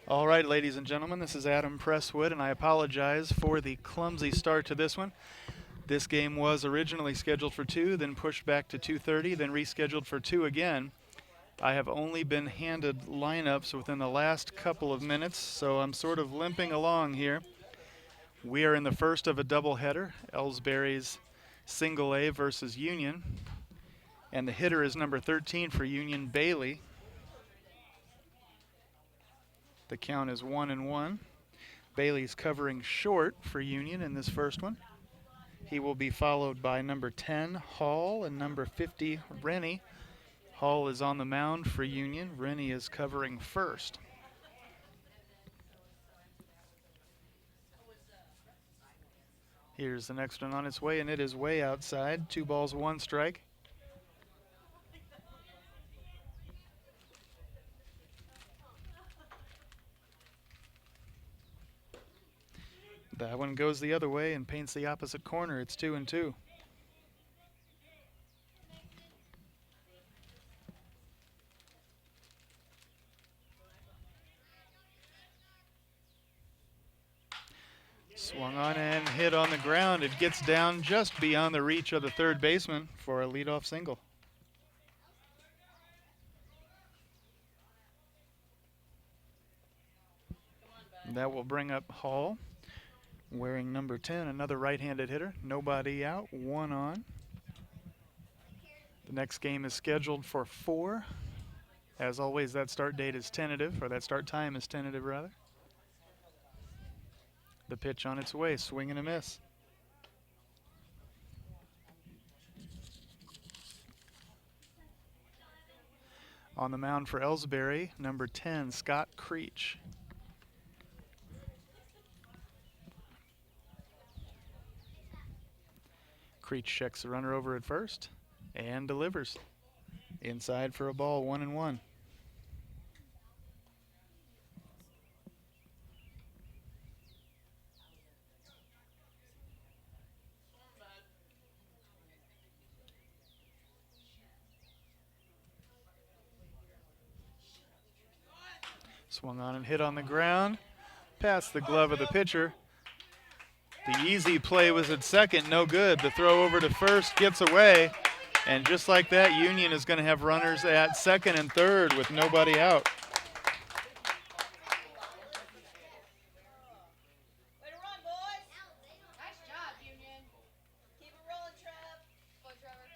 All right, ladies and gentlemen, this is Adam Presswood, and I apologize for the clumsy start to this one. This game was originally scheduled for 2, then pushed back to 2:30, then rescheduled for 2 again. I have only been handed lineups within the last couple of minutes, so I'm sort of limping along here. We are in the first of a doubleheader, Ellsbury's single A versus Union, and the hitter is number 13 for Union, Bailey. The count is 1-1. Bailey's covering short for Union in this first one. He will be followed by number 10, Hall, and number 50, Rennie. Hall is on the mound for Union. Rennie is covering first. Here's the next one on its way, and it is way outside. 2 balls, 1 strike. That one goes the other way and paints the opposite corner. It's 2-2. Swung on and hit on the ground. It gets down just beyond the reach of the third baseman for a leadoff single. That will bring up Hall, wearing number 10, another right-handed hitter. Nobody out, 1 on. The next game is scheduled for 4. As always, that start date is tentative, or that start time is tentative, rather. The pitch on its way, swing and a miss. On the mound for Ellsbury, number 10, Scott Creech. Creech checks the runner over at first and delivers. Inside for a ball, 1-1. Swung on and hit on the ground, past the glove of the pitcher. The easy play was at second, no good. The throw over to first gets away, and just like that, Union is going to have runners at second and third with nobody out. Way to run, boys! Nice job, Union. Keep it rolling, Trev. Go, Trevor.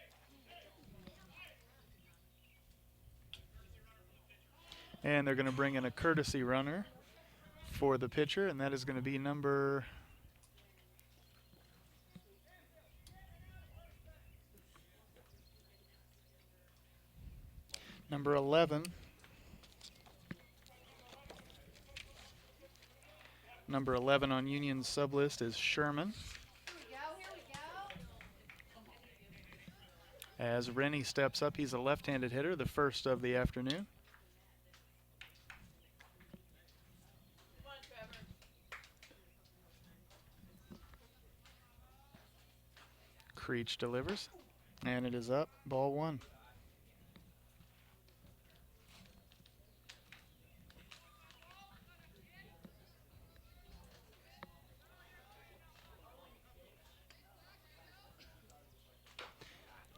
And they're going to bring in a courtesy runner for the pitcher, and that is going to be number 11. Number 11 on Union's sub list is Sherman. Here we go. As Rennie steps up, he's a left-handed hitter, the first of the afternoon. Come on, Trevor. Creech delivers, and it is up, ball 1.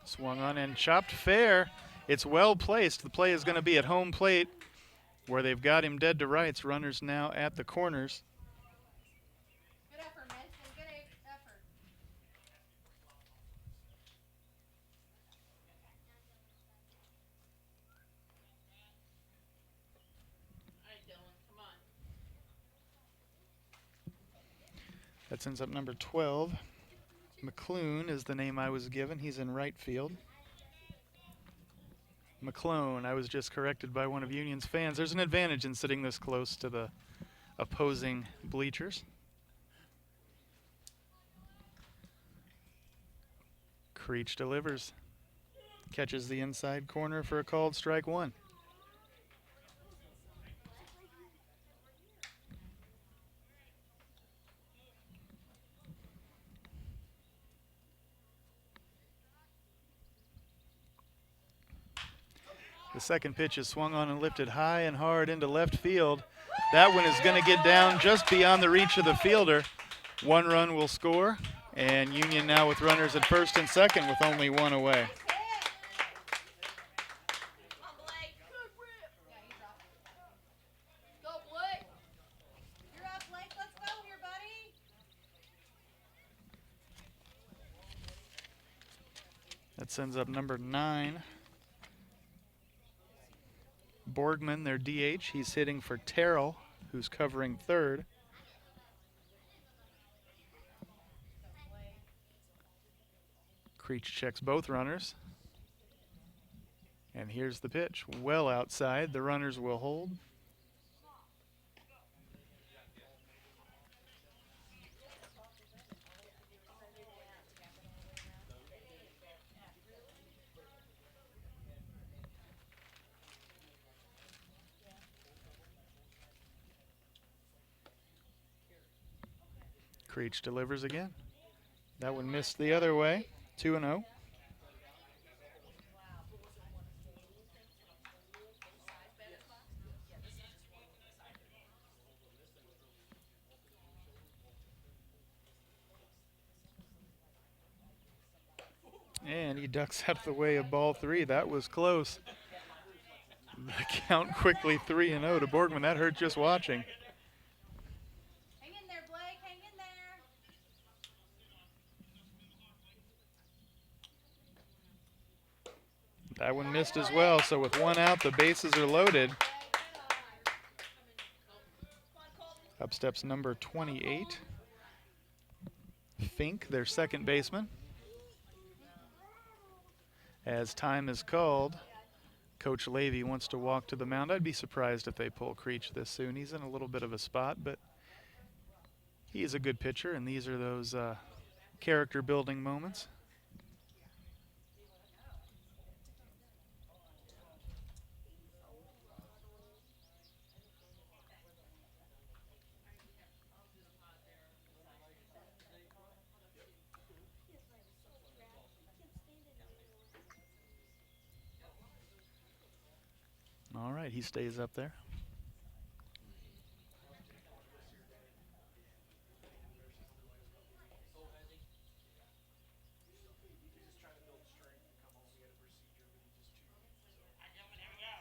Swung on and chopped fair. It's well placed. The play is going to be at home plate where they've got him dead to rights. Runners now at the corners. Good effort, man. Good effort. All right, Dylan. Come on. That sends up number 12. McClune is the name I was given. He's in right field. McClone, I was just corrected by one of Union's fans. There's an advantage in sitting this close to the opposing bleachers. Creech delivers. Catches the inside corner for a called strike 1. The second pitch is swung on and lifted high and hard into left field. That one is going to get down just beyond the reach of the fielder. 1 run will score, and Union now with runners at first and second with only 1 away. Come on, Blake. Yeah, he's up. Go, Blake. You're up, Blake. Let's go here, buddy. That sends up number 9. Borgman, their DH. He's hitting for Terrell, who's covering third. Creech checks both runners. And here's the pitch. Well outside. The runners will hold. Creech delivers again. That one missed the other way. 2-0. And he ducks out of the way of ball 3. That was close. The count quickly 3-0 to Borgman. That hurt just watching. Hang in there, Blake. Hang in there. That one missed as well. So with 1 out, the bases are loaded. Up steps number 28. Fink, their second baseman. As time is called, Coach Levy wants to walk to the mound. I'd be surprised if they pull Creech this soon. He's in a little bit of a spot, but he is a good pitcher, and these are those character-building moments. All right, he stays up there.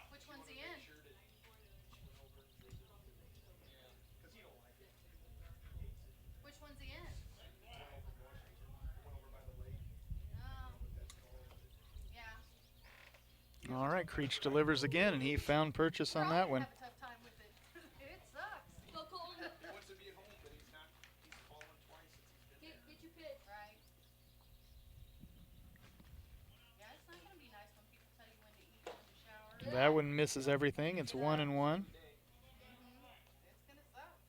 Which one's he in? Which one's he in? Yeah. All right, Creech delivers again, and he found purchase on that one. Have a tough time with it. It sucks. Go, Colton. He wants to be at home, but he's fallen twice since he's been there. Get your pitch. Right. Yeah, it's not going to be nice when people tell you when to eat, when to shower. That one misses everything. It's 1-1. It's going to suck.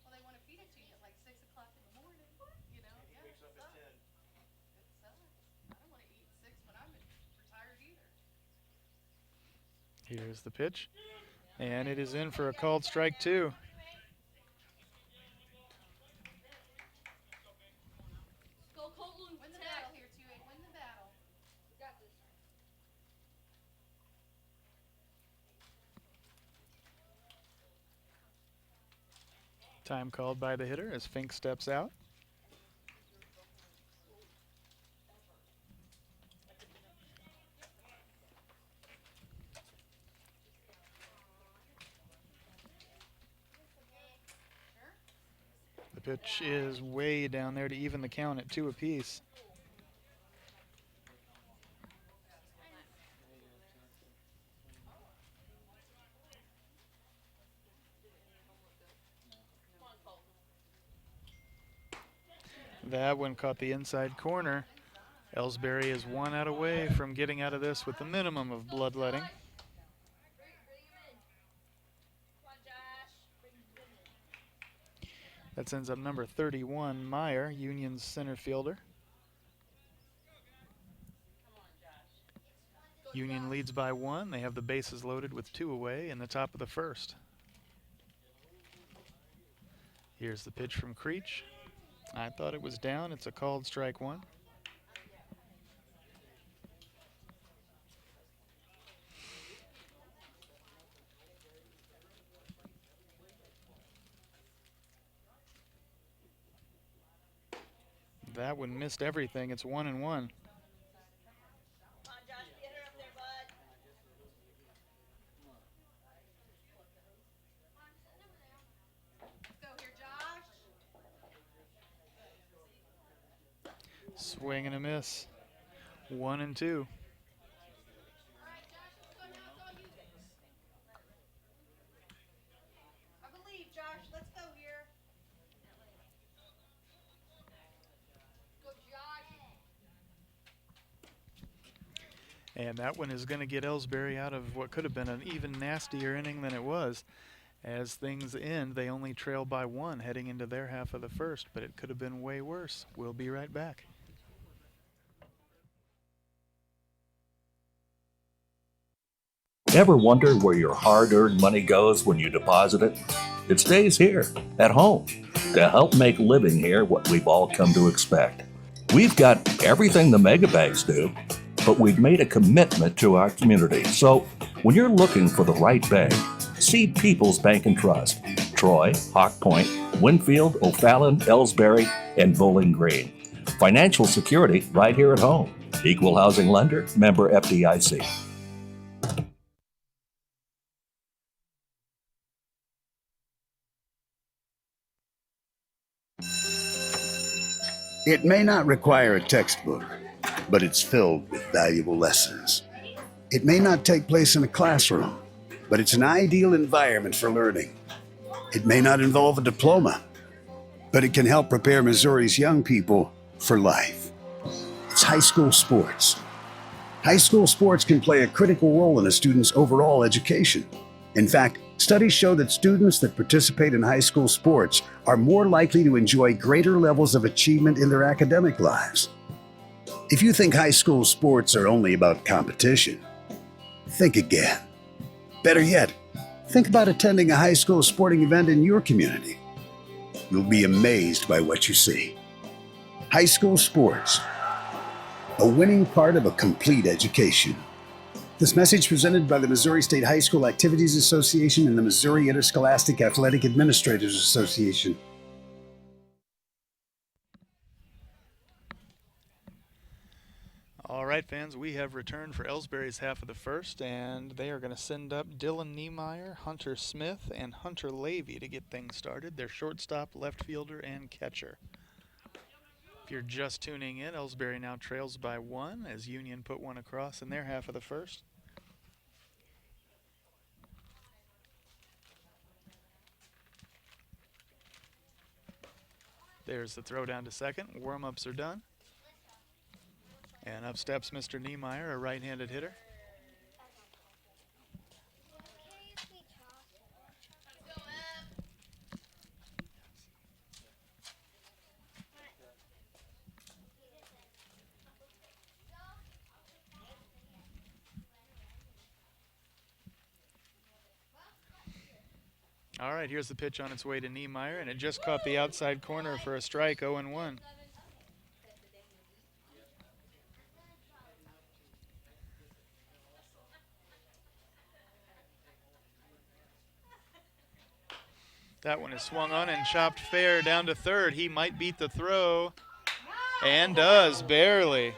Well, they want to feed it to you at like 6 o'clock in the morning. You know, yeah, it sucks. It sucks. I don't want to eat 6 when I'm retired either. Here's the pitch, and it is in for a called strike 2. Go, Colton. Win the battle here, 2-8. Win the battle. We got this. Time called by the hitter as Fink steps out. The pitch is way down there to even the count at 2 apiece. That one caught the inside corner. Ellsbury is 1 out away from getting out of this with the minimum of bloodletting. That sends up number 31, Meyer, Union's center fielder. Union leads by 1. They have the bases loaded with 2 away in the top of the first. Here's the pitch from Creech. I thought it was down. It's a called strike one. That one missed everything. It's 1-1. Let's go here, Josh. Swing and a miss. 1-2. All right, Josh, let's go now. It's all you. I believe, Josh. Let's go here. Go, Josh. And that one is going to get Ellsbury out of what could have been an even nastier inning than it was. As things end, they only trail by 1 heading into their half of the first, but it could have been way worse. We'll be right back. Ever wonder where your hard-earned money goes when you deposit it? It stays here, at home, to help make living here what we've all come to expect. We've got everything the megabanks do, but we've made a commitment to our community. So when you're looking for the right bank, see People's Bank and Trust. Troy, Hawk Point, Winfield, O'Fallon, Ellsbury, and Bowling Green. Financial security right here at home. Equal housing lender, member FDIC. It may not require a textbook, but it's filled with valuable lessons. It may not take place in a classroom, but it's an ideal environment for learning. It may not involve a diploma, but it can help prepare Missouri's young people for life. It's high school sports. High school sports can play a critical role in a student's overall education. In fact, studies show that students that participate in high school sports are more likely to enjoy greater levels of achievement in their academic lives. If you think high school sports are only about competition, think again. Better yet, think about attending a high school sporting event in your community. You'll be amazed by what you see. High school sports, a winning part of a complete education. This message presented by the Missouri State High School Activities Association and the Missouri Interscholastic Athletic Administrators Association. All right, fans, we have returned for Ellsbury's half of the first, and they are going to send up Dylan Niemeyer, Hunter Smith, and Hunter Levy to get things started. Their shortstop, left fielder, and catcher. If you're just tuning in, Ellsbury now trails by 1 as Union put one across in their half of the first. There's the throw down to second. Warm-ups are done. And up steps Mr. Niemeyer, a right-handed hitter. All right, here's the pitch on its way to Niemeyer, and it just caught the outside corner for a strike, 0-1. That one is swung on and chopped fair down to third. He might beat the throw, and does, barely. Nice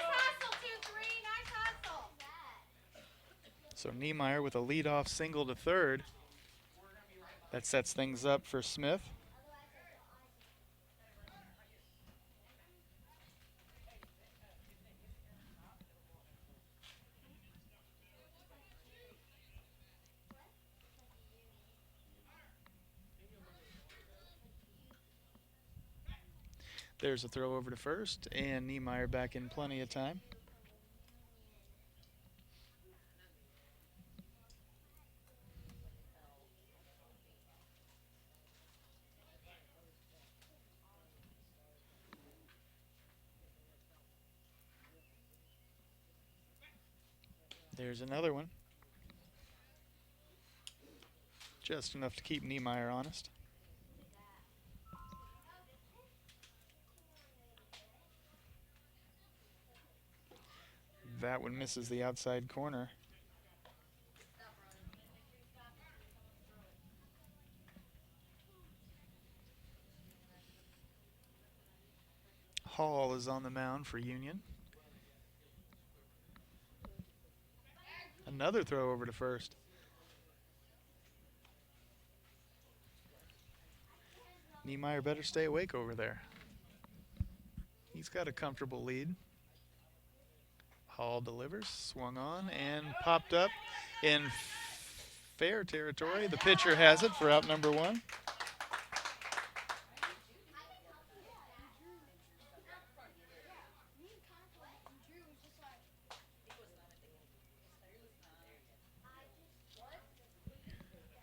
hustle, 2-3. Nice hustle. So Niemeyer with a leadoff single to third. That sets things up for Smith. There's a throw over to first, and Niemeyer back in plenty of time. There's another one. Just enough to keep Niemeyer honest. That one misses the outside corner. Hall is on the mound for Union. Another throw over to first. Niemeyer better stay awake over there. He's got a comfortable lead. Hall delivers, swung on, and popped up in fair territory. The pitcher has it for out number one.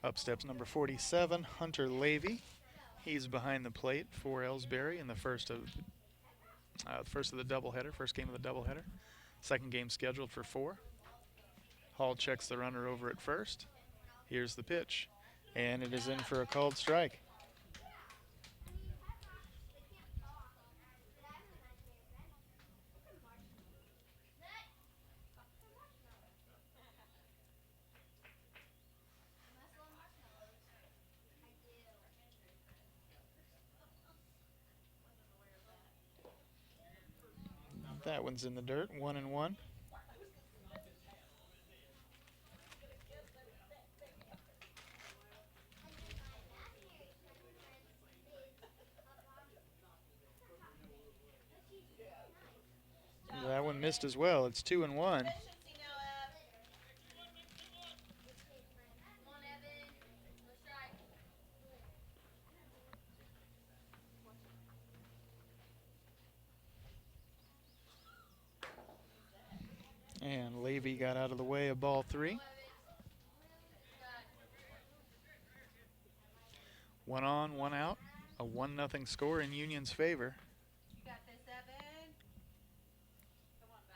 Up steps number 47, Hunter Levy. He's behind the plate for Ellsbury in the first of the doubleheader, first game of the doubleheader. Second game scheduled for 4. Hall checks the runner over at first. Here's the pitch, and it is in for a called strike. That one's in the dirt, 1-1. That one missed as well. It's 2-1. And Levy got out of the way of ball 3. 1 on, 1 out. A 1-0 score in Union's favor. You got this, Evan. Come on, bud.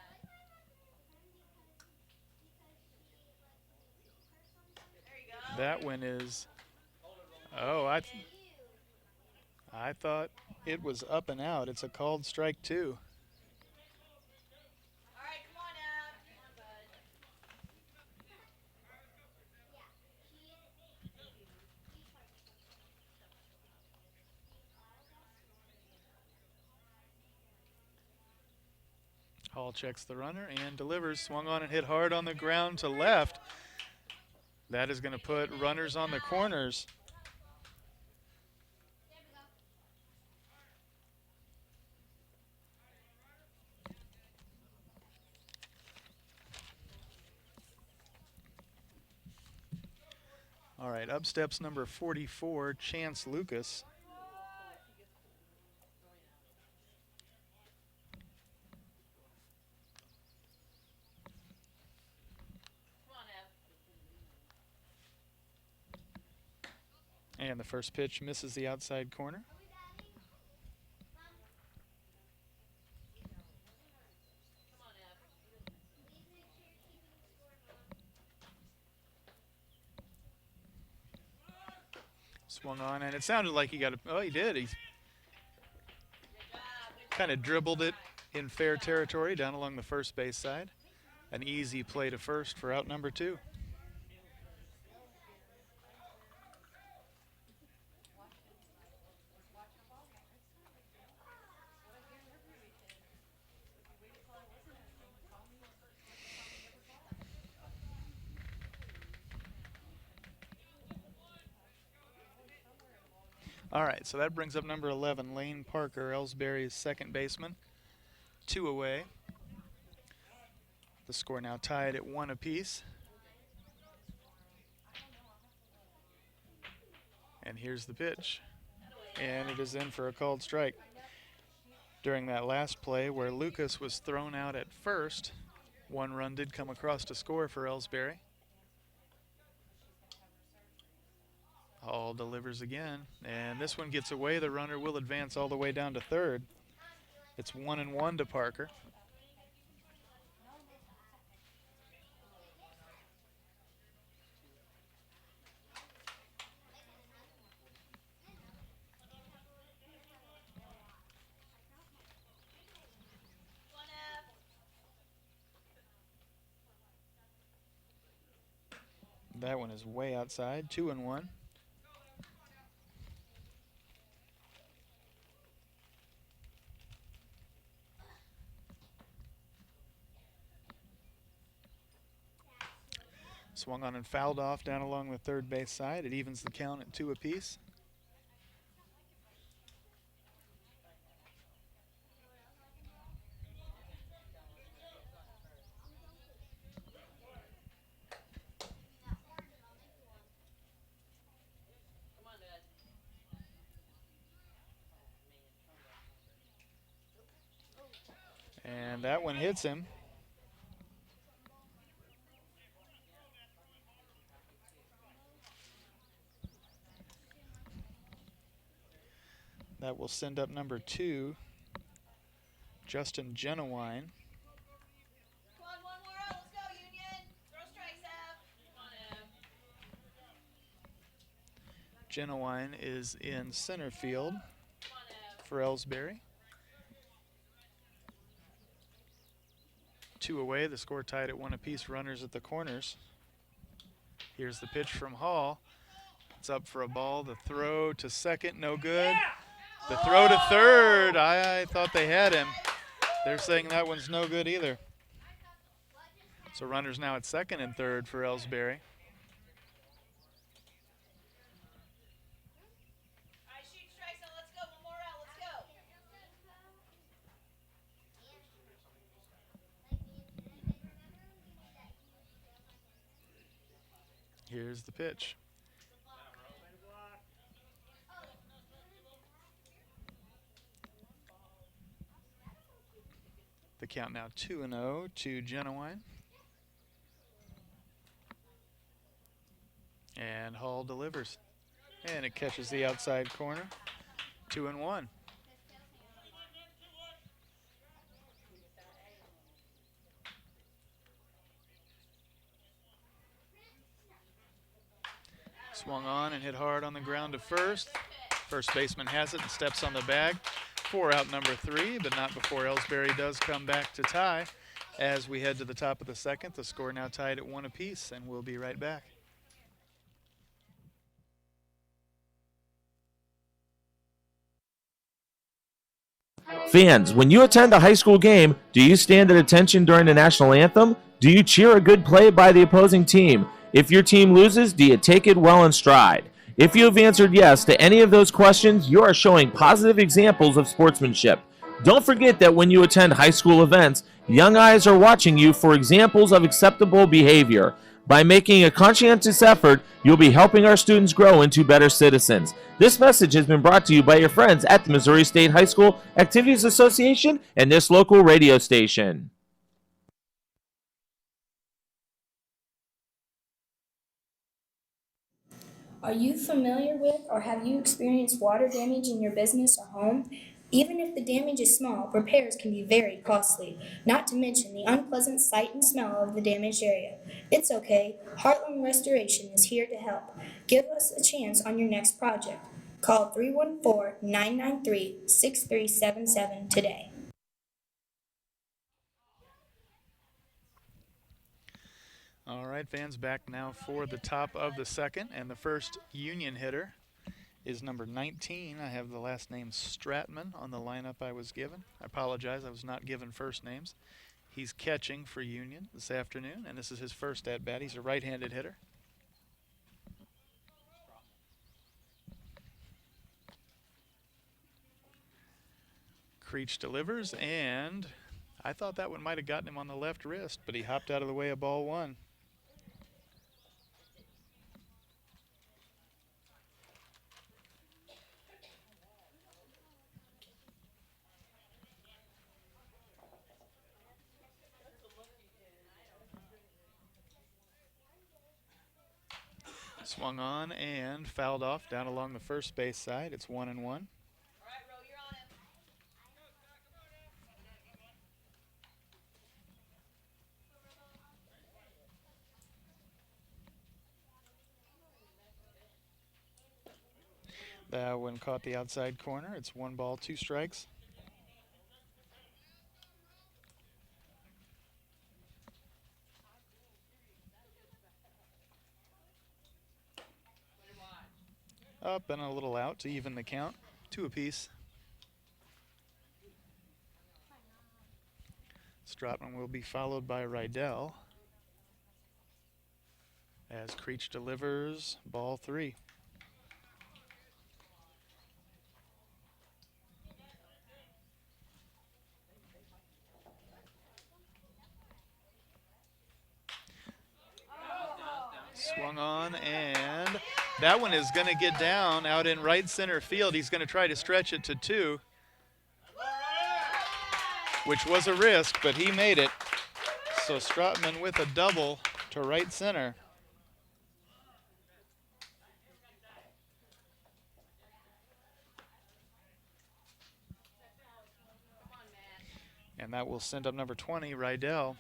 There you go. That one is. Oh, I thought it was up and out. It's a called strike 2. All right, come on, Ab. Come on, bud. Hall checks the runner and delivers. Swung on and hit hard on the ground to left. That is going to put runners on the corners. All right, up steps number 44, Chance Lucas. Come on, Ab. And the first pitch misses the outside corner. Come on, Ab. Swung on, and it sounded like he got a. Oh, he did. He Good job. kind of dribbled it in fair territory down along the first base side. An easy play to first for out number 2. All right, so that brings up number 11, Lane Parker, Ellsbury's second baseman. 2 away. The score now tied at 1 apiece. And here's the pitch. And it is in for a called strike. During that last play where Lucas was thrown out at first, 1 run did come across to score for Ellsbury. Hall delivers again, and this one gets away. The runner will advance all the way down to third. It's 1-1 to Parker. Come on, Ab. That one is way outside, 2-1. Swung on and fouled off down along the third base side. It evens the count at 2 apiece. And that one hits him. That will send up number 2, Justin Genowine. Come on, one more out. Let's go, Union. Throw strikes out. Come on, Ev. Genowine is in center field for Ellsbury. 2 away, the score tied at 1 apiece, runners at the corners. Here's the pitch from Hall. It's up for a ball. The throw to second, no good. The throw to third, I thought they had him. They're saying that one's no good either. So runners now at second and third for Ellsbury. All right, shoot strikes out. Let's go. One more out. Let's go. Here's the pitch. The count now 2-0 to Genowine. And Hall delivers. And it catches the outside corner. 2-1. Swung on and hit hard on the ground to first. First baseman has it and steps on the bag. 4 out number 3, but not before Ellsbury does come back to tie. As we head to the top of the second, the score now tied at 1 apiece, and we'll be right back. Fans, when you attend a high school game, do you stand at attention during the national anthem? Do you cheer a good play by the opposing team? If your team loses, do you take it well in stride? If you have answered yes to any of those questions, you are showing positive examples of sportsmanship. Don't forget that when you attend high school events, young eyes are watching you for examples of acceptable behavior. By making a conscientious effort, you'll be helping our students grow into better citizens. This message has been brought to you by your friends at the Missouri State High School Activities Association and this local radio station. Are you familiar with or have you experienced water damage in your business or home? Even if the damage is small, repairs can be very costly, not to mention the unpleasant sight and smell of the damaged area. It's okay. Heartland Restoration is here to help. Give us a chance on your next project. Call 314-993-6377 today. All right, fans, back now for the top of the second, and the first Union hitter is number 19. I have the last name Stratman on the lineup I was given. I apologize, I was not given first names. He's catching for Union this afternoon, and this is his first at-bat. He's a right-handed hitter. Creech delivers, and I thought that one might have gotten him on the left wrist, but he hopped out of the way of ball 1. Swung on and fouled off down along the first base side. It's 1-1. All right, Ro, you're on him. That one caught the outside corner. It's 1 ball, 2 strikes. Up and a little out to even the count. 2 apiece. Stratman will be followed by Rydell as Creech delivers ball 3. Swung on, and that one is going to get down out in right center field. He's going to try to stretch it to 2, which was a risk, but he made it. So Stratman with a double to right center. And that will send up number 20, Rydell.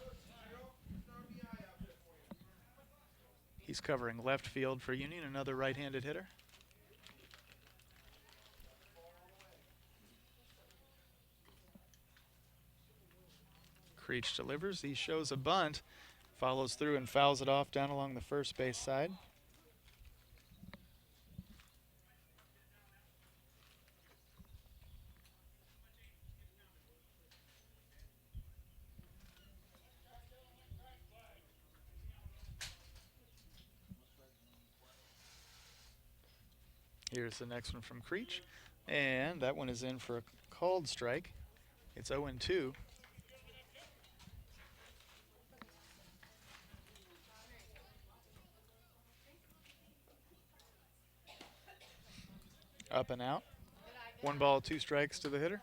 He's covering left field for Union, another right-handed hitter. Creech delivers. He shows a bunt, follows through and fouls it off down along the first base side. Here's the next one from Creech, and that one is in for a called strike. It's 0-2. Up and out. 1 ball, 2 strikes to the hitter.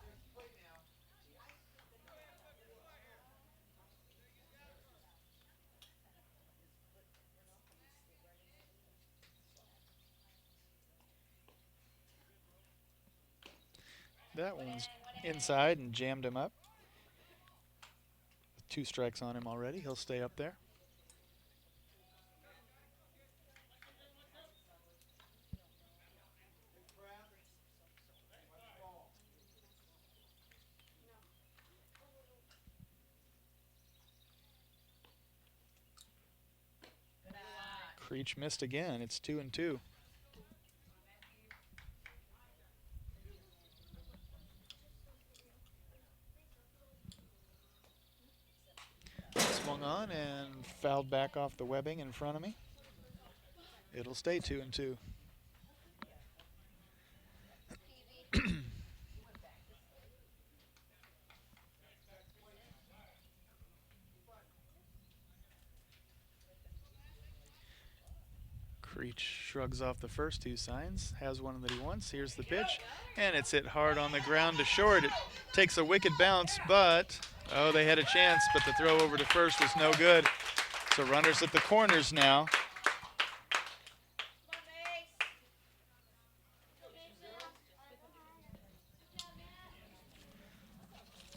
That one's inside and jammed him up. 2 strikes on him already. He'll stay up there. Creech missed again. It's 2-2. Swung on and fouled back off the webbing in front of me. It'll stay 2-2. Creech shrugs off the first 2 signs, has one that he wants. Here's the pitch, and it's hit hard on the ground to short. It takes a wicked bounce, but, oh, they had a chance, but the throw over to first was no good. So runners at the corners now.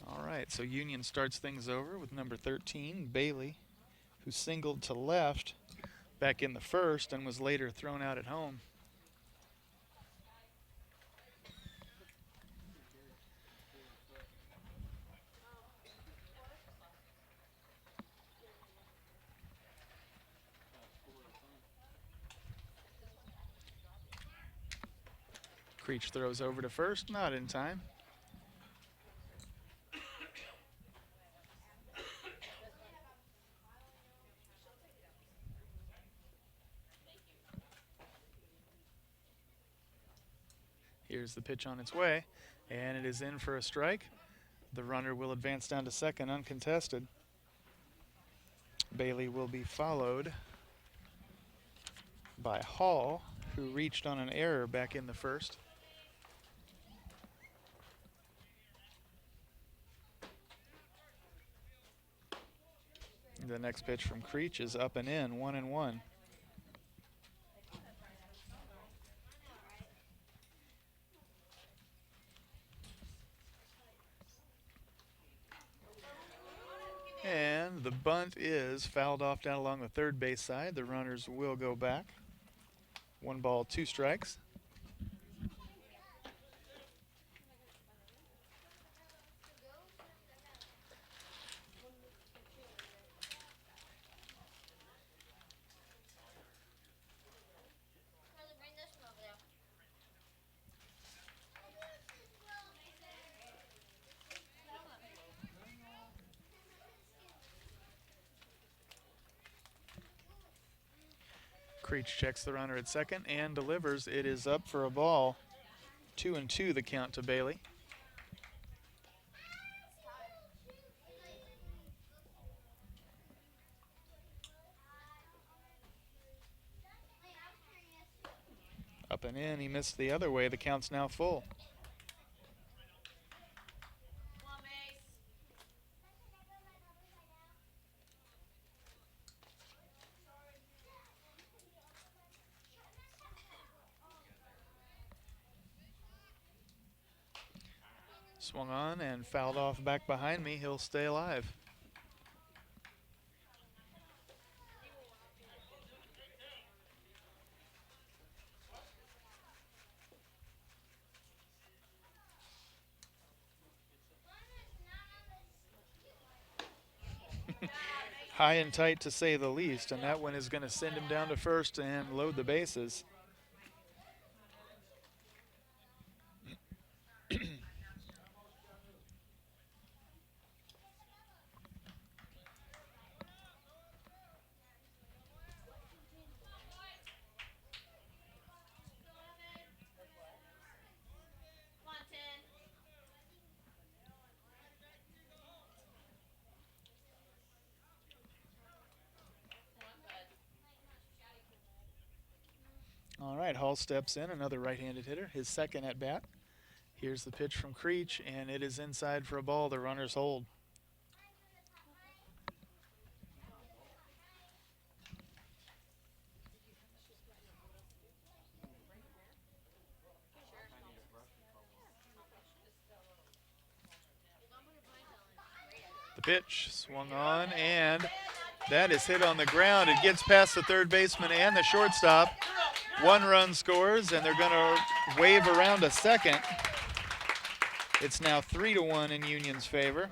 All right, so Union starts things over with number 13, Bailey, who singled to left back in the first and was later thrown out at home. Creech throws over to first, not in time. Here's the pitch on its way, and it is in for a strike. The runner will advance down to second uncontested. Bailey will be followed by Hall, who reached on an error back in the first. The next pitch from Creech is up and in, 1-1. And the bunt is fouled off down along the third base side. The runners will go back. 1 ball, 2 strikes. Creech checks the runner at second and delivers. It is up for a ball. 2-2 the count to Bailey. Up and in, he missed the other way. The count's now full. Swung on and fouled off back behind me. He'll stay alive. High and tight to say the least, and that one is going to send him down to first and load the bases. All right, Hall steps in, another right-handed hitter, his second at bat. Here's the pitch from Creech, and it is inside for a ball. The runners hold. The pitch swung on, and that is hit on the ground. It gets past the third baseman and the shortstop. 1 run scores, and they're going to wave around a second. It's now 3-1 in Union's favor.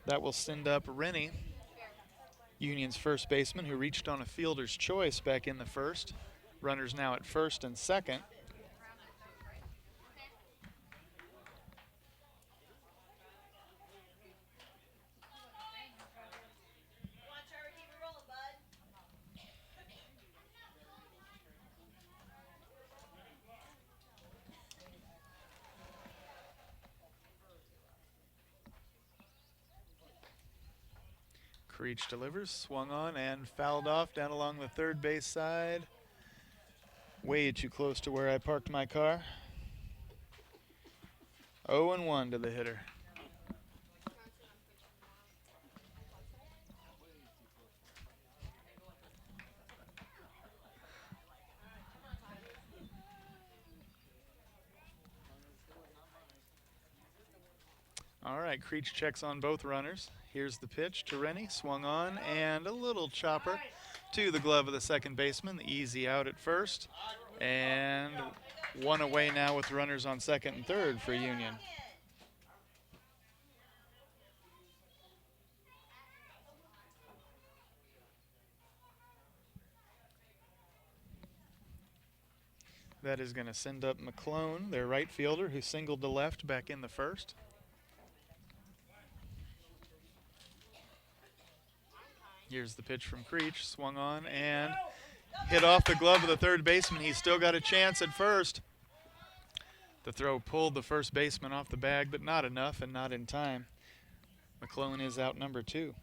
That will send up Rennie, Union's first baseman, who reached on a fielder's choice back in the first. Runners now at first and second. Creech delivers, swung on and fouled off down along the third base side. Way too close to where I parked my car. 0-1 to the hitter. All right, Creech checks on both runners. Here's the pitch to Rennie, swung on, and a little chopper to the glove of the second baseman. The easy out at first, and 1 away now with runners on second and third for Union. That is going to send up McClone, their right fielder, who singled to left back in the first. Here's the pitch from Creech, swung on and hit off the glove of the third baseman. He's still got a chance at first. The throw pulled the first baseman off the bag, but not enough and not in time. McClone is out number 2.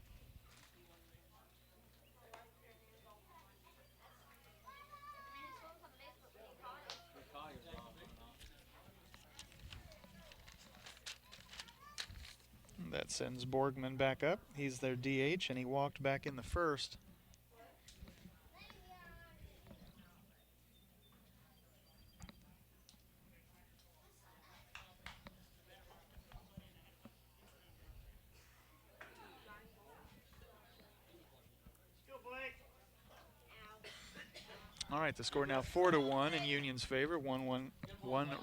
That sends Borgman back up. He's their DH, and he walked back in the first. All right, the score now 4-1 in Union's favor. One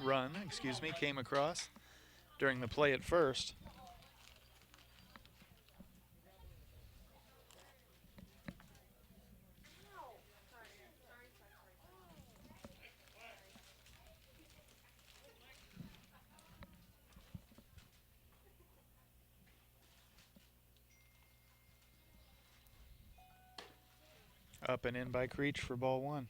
run, came across during the play at first. Up and in by Creech for ball one.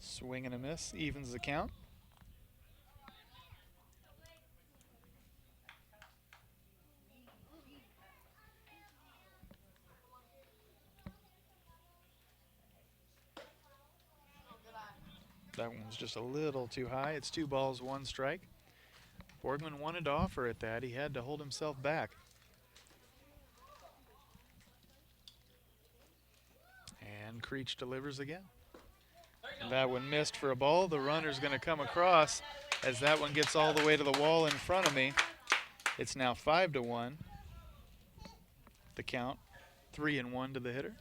Swing and a miss, evens the count. That one's just a little too high. It's 2 balls, 1 strike. Borgman wanted to offer at that. He had to hold himself back. And Creech delivers again. That one missed for a ball. The runner's going to come across as that one gets all the way to the wall in front of me. It's now 5-1. The count, 3-1 to the hitter.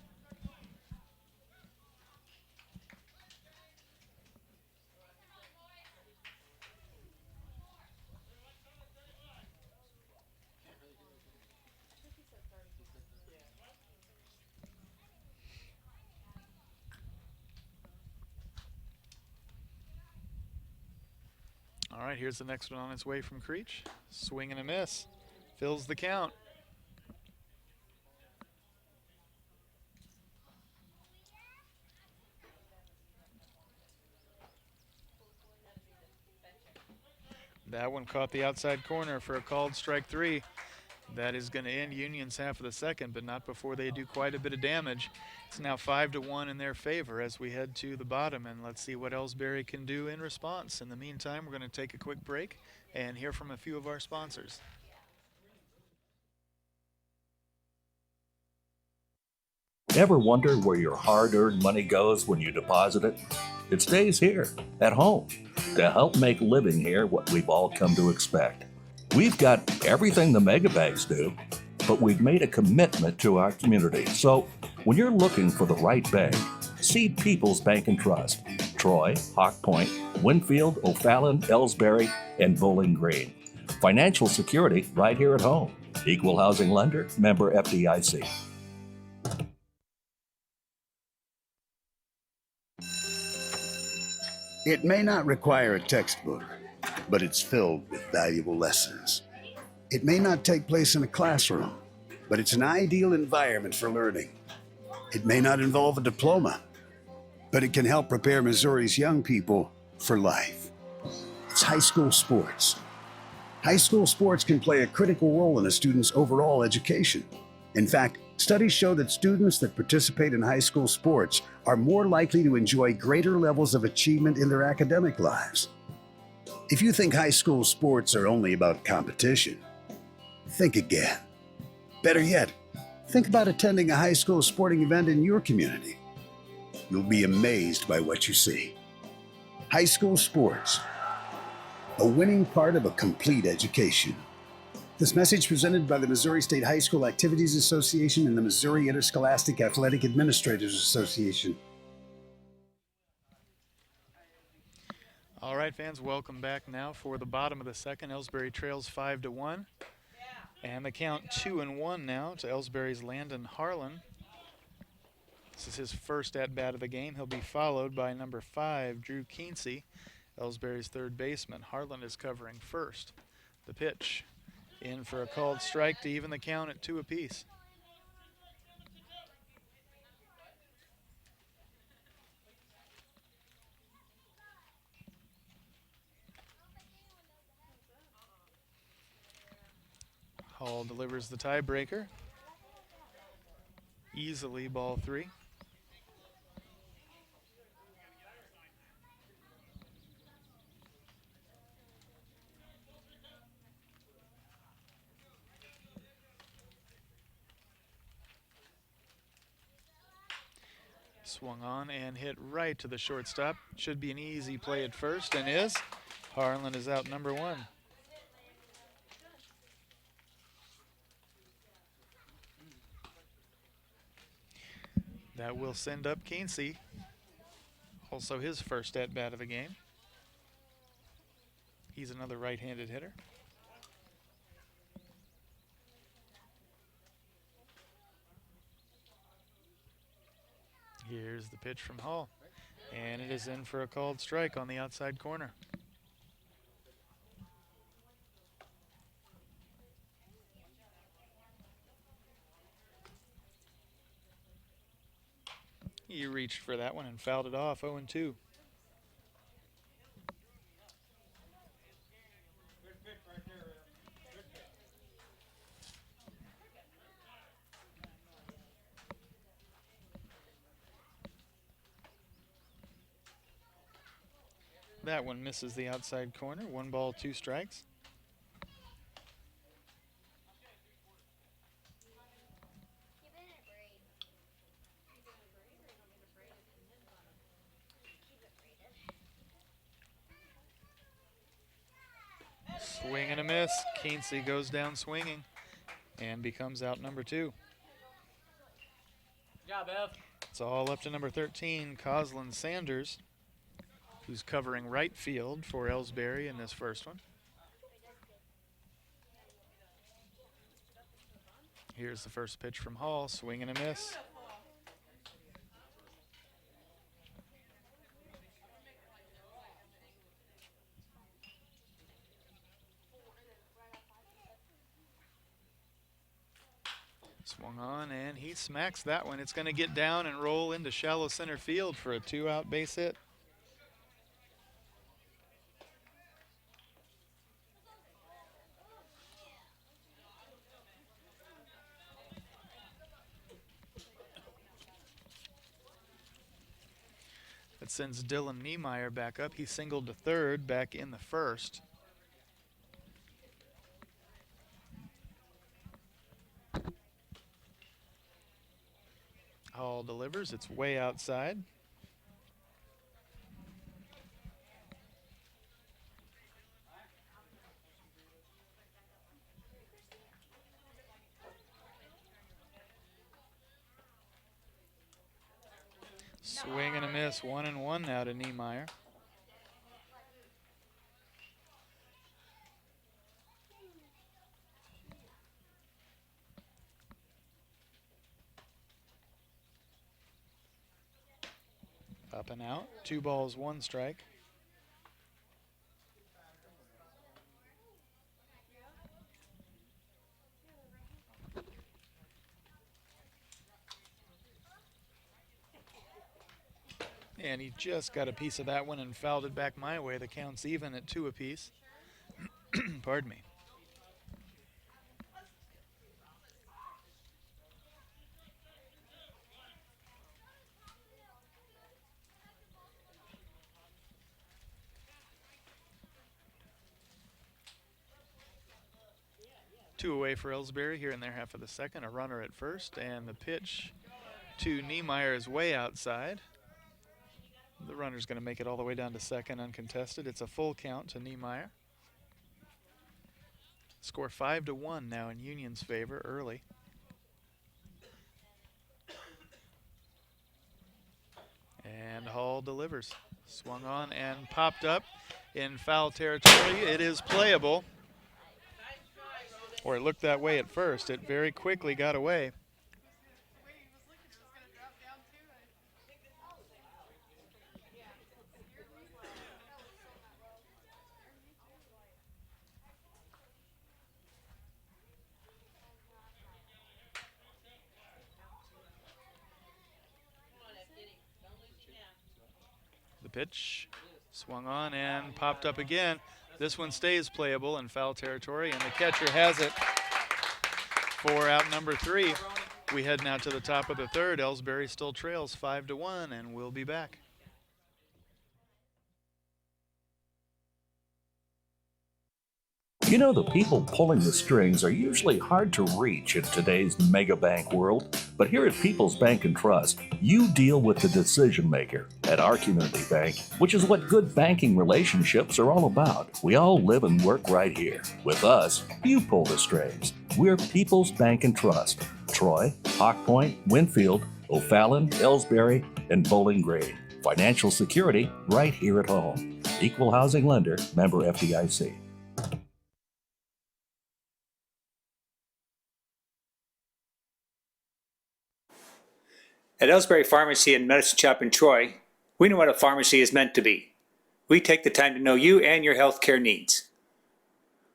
All right, here's the next one on its way from Creech. Swing and a miss. Fills the count. That one caught the outside corner for a called strike 3. That is going to end Union's half of the second, but not before they do quite a bit of damage. It's now 5-1 in their favor as we head to the bottom, and let's see what Ellsbury can do in response. In the meantime, we're going to take a quick break and hear from a few of our sponsors. Ever wonder where your hard-earned money goes when you deposit it? It stays here, at home, to help make living here what we've all come to expect. We've got everything the megabanks do, but we've made a commitment to our community. So when you're looking for the right bank, see People's Bank and Trust. Troy, Hawk Point, Winfield, O'Fallon, Ellsbury, and Bowling Green. Financial security right here at home. Equal housing lender, member FDIC. It may not require a textbook, but it's filled with valuable lessons. It may not take place in a classroom, but it's an ideal environment for learning. It may not involve a diploma, but it can help prepare Missouri's young people for life. It's high school sports. High school sports can play a critical role in a student's overall education. In fact, studies show that students that participate in high school sports are more likely to enjoy greater levels of achievement in their academic lives. If you think high school sports are only about competition, think again. Better yet, think about attending a high school sporting event in your community. You'll be amazed by what you see. High school sports, a winning part of a complete education. This message presented by the Missouri State High School Activities Association and the Missouri Interscholastic Athletic Administrators Association. All right, fans, welcome back now for the bottom of the second. Ellsbury trails 5-1. And the count 2-1 now to Ellsbury's Landon Harlan. This is his first at-bat of the game. He'll be followed by number 5, Drew Keensey, Ellsbury's third baseman. Harlan is covering first. The pitch in for a called strike to even the count at 2 apiece. Hall delivers the tiebreaker. Easily ball 3. Swung on and hit right to the shortstop. Should be an easy play at first, and is. Harlan is out number 1. That will send up Keensey. Also his first at-bat of the game. He's another right-handed hitter. Here's the pitch from Hall. And it is in for a called strike on the outside corner. He reached for that one and fouled it off, 0-2. That one misses the outside corner. 1 ball, 2 strikes. Swing and a miss. Keensey goes down swinging and becomes out number 2. Good job, Ev. It's all up to number 13, Coslin Sanders, who's covering right field for Ellsbury in this first one. Here's the first pitch from Hall. Swing and a miss. Swung on, and he smacks that one. It's going to get down and roll into shallow center field for a 2-out base hit. That sends Dylan Niemeyer back up. He singled to third back in the first. Hall delivers. It's way outside. Swing and a miss. 1-1 now to Niemeyer. Up and out. 2 balls, 1 strike. And he just got a piece of that one and fouled it back my way. The count's even at 2 apiece. Pardon me. Two away for Ellsbury here in their half of the second. A runner at first, and the pitch to Niemeyer is way outside. The runner's going to make it all the way down to second uncontested. It's a full count to Niemeyer. Score 5-1 now in Union's favor early. And Hall delivers. Swung on and popped up in foul territory. It is playable. Or it looked that way at first. It very quickly got away. The way he was looking, it was going to drop down to it. The pitch swung on and popped up again. This one stays playable in foul territory, and the catcher has it for out number 3. We head now to the top of the third. Ellsbury still trails 5-1, and we'll be back. You know, the people pulling the strings are usually hard to reach in today's mega bank world. But here at People's Bank and Trust, you deal with the decision maker. At our community bank, which is what good banking relationships are all about, we all live and work right here. With us, you pull the strings. We're People's Bank and Trust. Troy, Hawk Point, Winfield, O'Fallon, Ellsbury, and Bowling Green. Financial security right here at home. Equal housing lender, member FDIC. At Ellsbury Pharmacy and Medicine Shop in Troy, We know what a pharmacy is meant to be. We take the time to know you and your healthcare needs.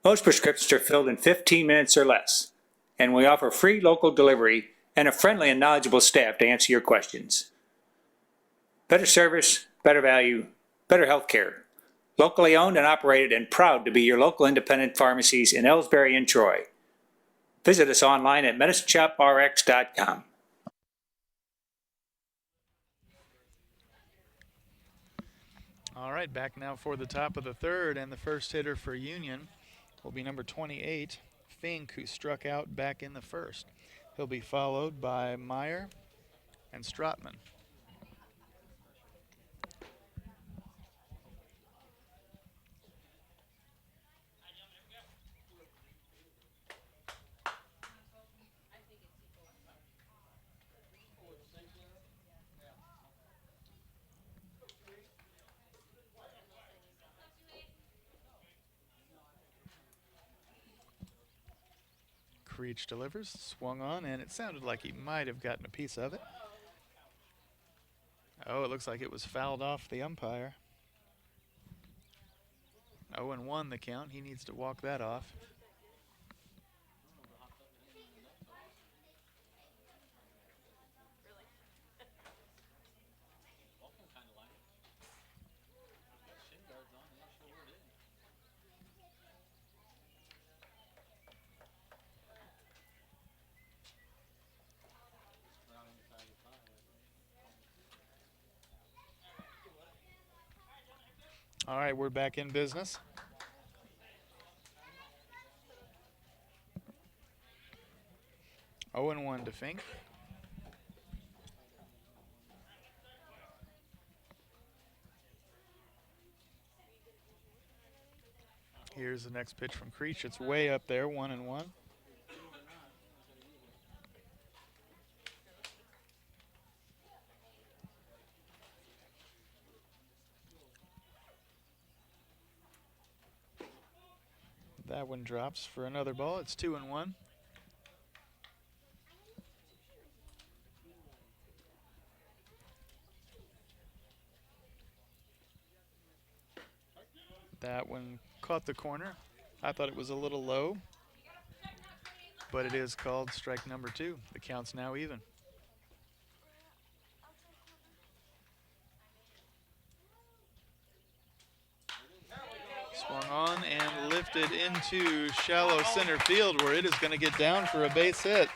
Most prescriptions are filled in 15 minutes or less, and we offer free local delivery and a friendly and knowledgeable staff to answer your questions. Better service, better value, better healthcare. Locally owned and operated and proud to be your local independent pharmacies in Ellsbury and Troy. Visit us online at medicineshoprx.com. All right, back now for the top of the third, and the first hitter for Union will be number 28, Fink, who struck out back in the first. He'll be followed by Meyer and Stratman. Creech delivers, swung on, and it sounded like he might have gotten a piece of it. Oh, it looks like it was fouled off the umpire. 0-1 the count. He needs to walk that off. All right, we're back in business. Oh and 1 to Fink. Here's the next pitch from Creech. It's way up there, 1-1. That one drops for another ball. It's 2-1. That one caught the corner. I thought it was a little low, but it is called strike number 2. The count's now even. Swung on and lifted into shallow center field, where it is going to get down for a base hit.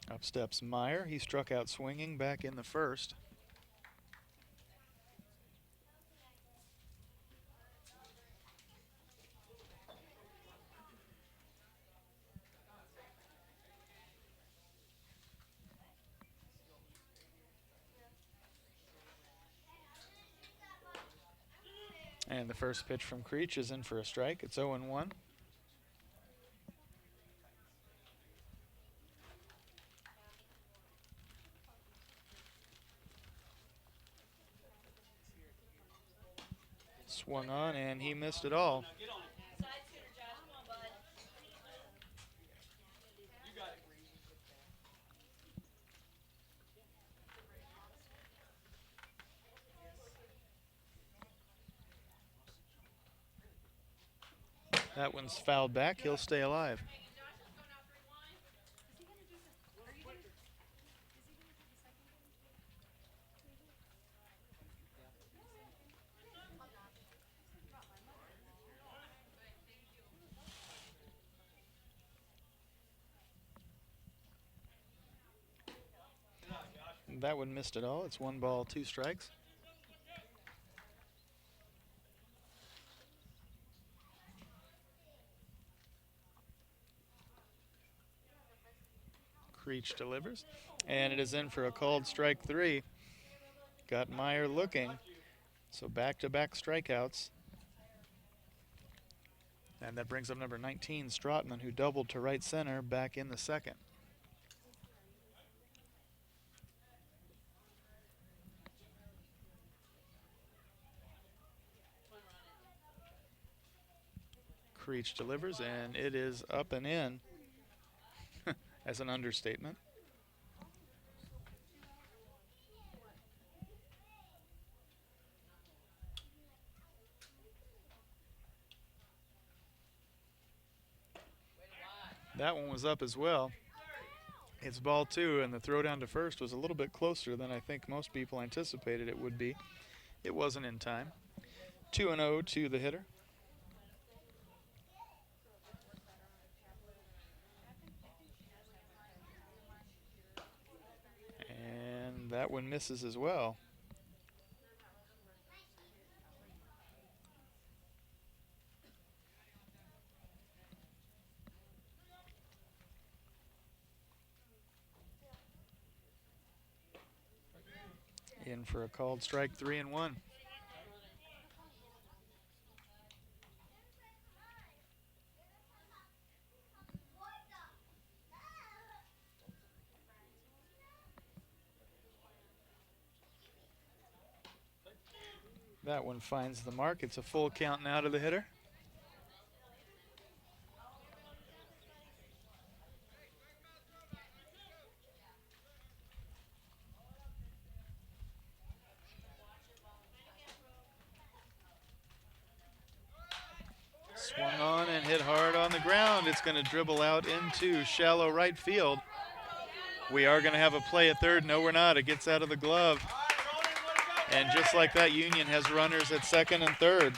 Up steps Meyer. He struck out swinging back in the first. And the first pitch from Creech is in for a strike. It's 0-1. Swung on and he missed it all. That one's fouled back. He'll stay alive. That one missed it all. It's 1 ball, 2 strikes. Creech delivers, and it is in for a called strike 3. Got Meyer looking, so back-to-back strikeouts. And that brings up number 19, Stratman, who doubled to right center back in the second. Creech delivers, and it is up and in. As an understatement. That one was up as well. It's ball 2, and the throw down to first was a little bit closer than I think most people anticipated it would be. It wasn't in time. 2-0 to the hitter. And that one misses as well. In for a called strike, 3-1. That one finds the mark. It's a full count now to the hitter. Swung on and hit hard on the ground. It's going to dribble out into shallow right field. We are going to have a play at third. No, we're not. It gets out of the glove. And just like that, Union has runners at second and third.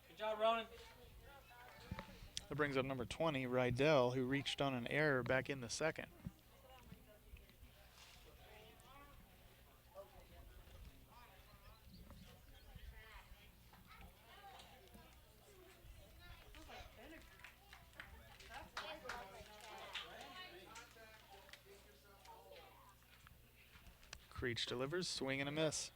Good job, Ronan. That brings up number 20, Rydell, who reached on an error back in the second. Creech delivers, swing and a miss.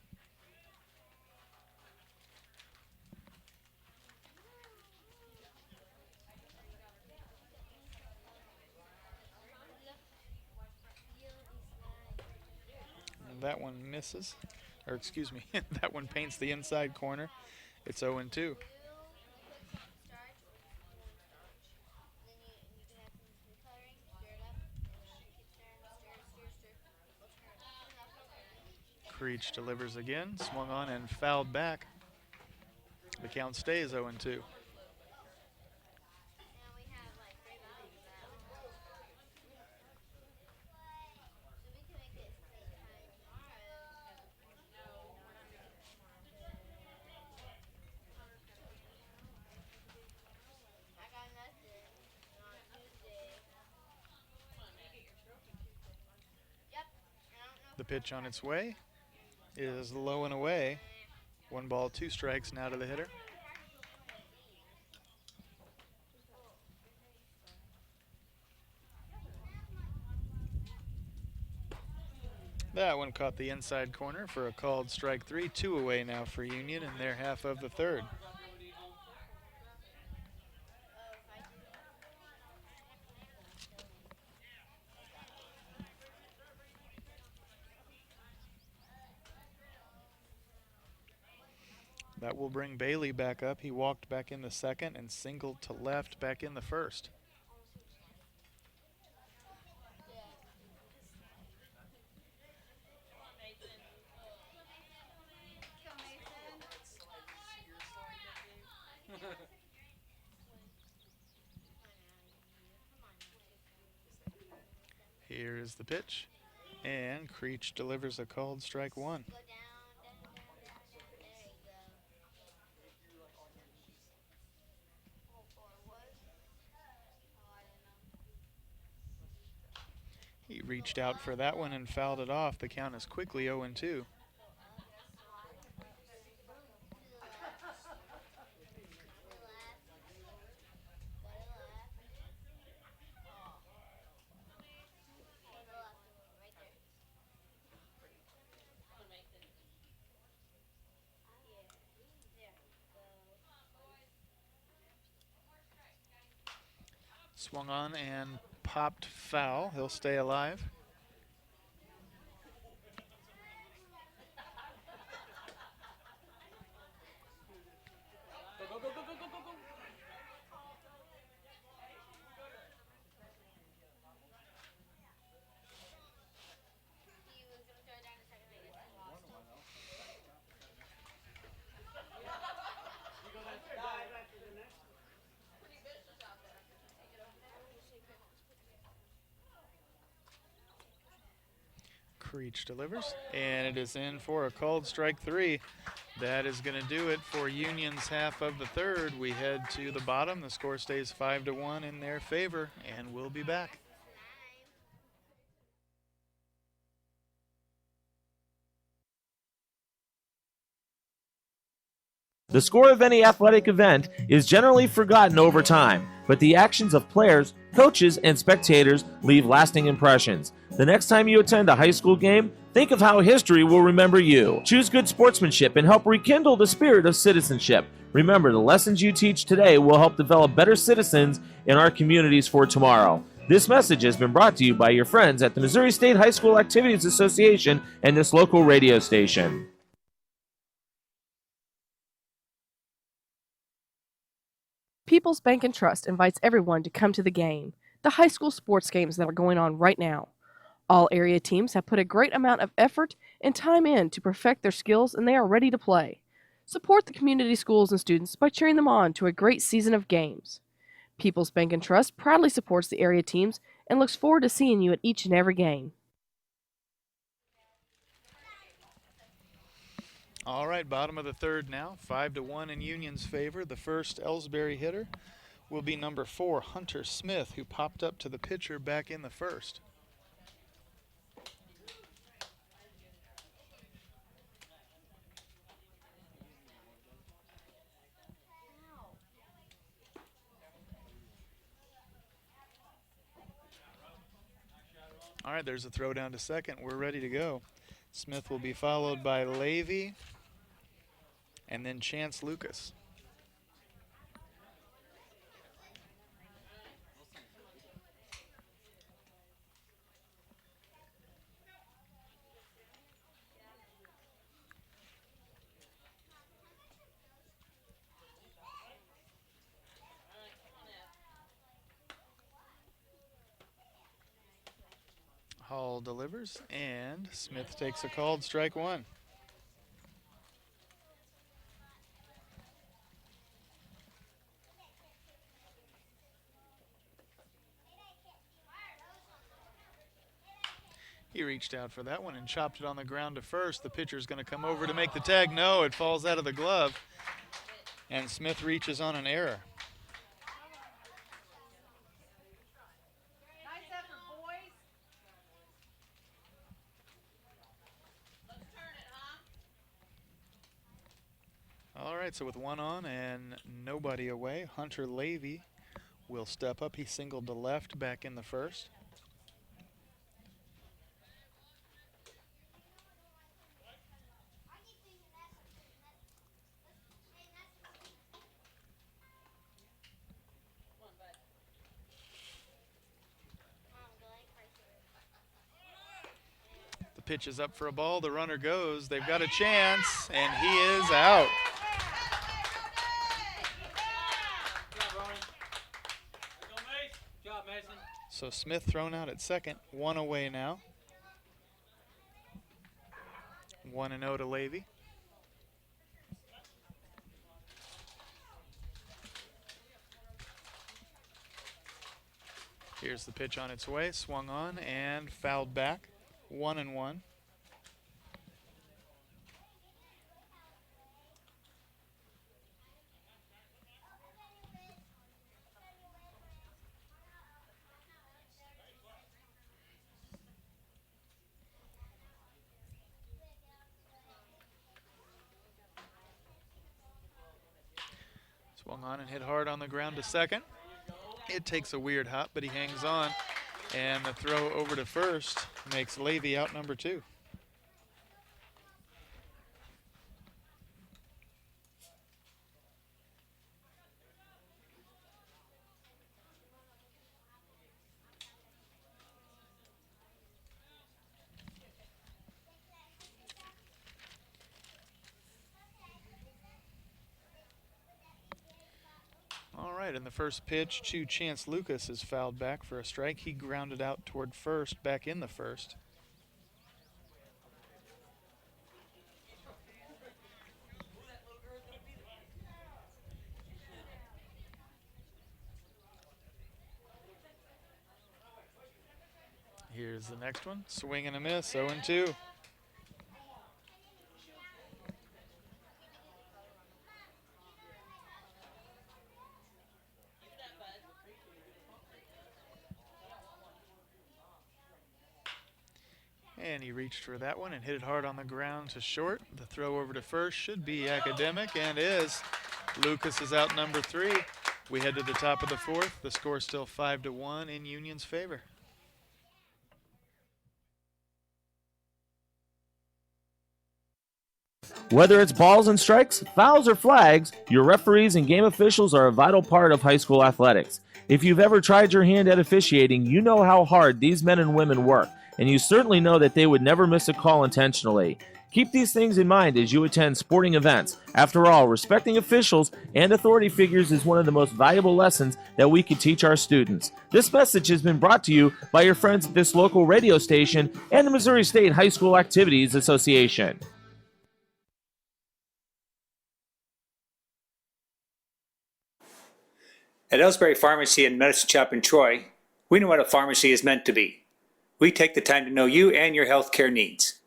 And that one misses, or excuse me, that one paints the inside corner. It's 0-2. Creech delivers again, swung on and fouled back. The count stays 0-2. The pitch on its way is low and away. 1 ball, 2 strikes now to the hitter. That one caught the inside corner for a called strike 3. 2 away now for Union in their half of the third. That will bring Bailey back up. He walked back in the second and singled to left back in the first. Here is the pitch, and Creech delivers a called strike 1. He reached out for that one and fouled it off. The count is quickly 0-2. Swung on and popped foul. He'll stay alive. Creech delivers, and it is in for a called strike 3. That is going to do it for Union's half of the third. We head to the bottom. The score stays 5-1 in their favor, and we'll be back. The score of any athletic event is generally forgotten over time, but the actions of players, coaches, and spectators leave lasting impressions. The next time you attend a high school game, think of how history will remember you. Choose good sportsmanship and help rekindle the spirit of citizenship. Remember, the lessons you teach today will help develop better citizens in our communities for tomorrow. This message has been brought to you by your friends at the Missouri State High School Activities Association and this local radio station. People's Bank and Trust invites everyone to come to the game, the high school sports games that are going on right now. All area teams have put a great amount of effort and time in to perfect their skills, and they are ready to play. Support the community schools and students by cheering them on to a great season of games. People's Bank and Trust proudly supports the area teams and looks forward to seeing you at each and every game. All right, bottom of the third now, 5-1 in Union's favor. The first Ellsbury hitter will be number 4, Hunter Smith, who popped up to the pitcher back in the first. All right, there's a throw down to second. We're ready to go. Smith will be followed by Levy and then Chance Lucas. Hall delivers, and Smith takes a called strike 1. He reached out for that one and chopped it on the ground to first. The pitcher's going to come over to make the tag. No, it falls out of the glove, and Smith reaches on an error. All right, so with one on and nobody away, Hunter Levy will step up. He singled to left back in the first. The pitch is up for a ball. The runner goes. They've got a chance, and he is out. So Smith thrown out at second, 1 away now. 1-0 to Levy. Here's the pitch on its way, swung on and fouled back. 1-1. Swung on and hit hard on the ground to second. It takes a weird hop, but he hangs on. And the throw over to first makes Levy out number 2. All right, and the first pitch to Chance Lucas is fouled back for a strike. He grounded out toward first, back in the first. Here's Here's the next one. Swing and a miss, 0-2. And he reached for that one and hit it hard on the ground to short. The throw over to first should be academic and is. Lucas is out number 3. We head to the top of the 4th. The score still 5-1 in Union's favor. Whether it's balls and strikes, fouls, or flags, your referees and game officials are a vital part of high school athletics. If you've ever tried your hand at officiating, you know how hard these men and women work, and you certainly know that they would never miss a call intentionally. Keep these things in mind as you attend sporting events. After all, respecting officials and authority figures is one of the most valuable lessons that we could teach our students. This message has been brought to you by your friends at this local radio station and the Missouri State High School Activities Association. At Ellsbury Pharmacy and Medicine Shop in Troy, we know what a pharmacy is meant to be. We take the time to know you and your healthcare needs.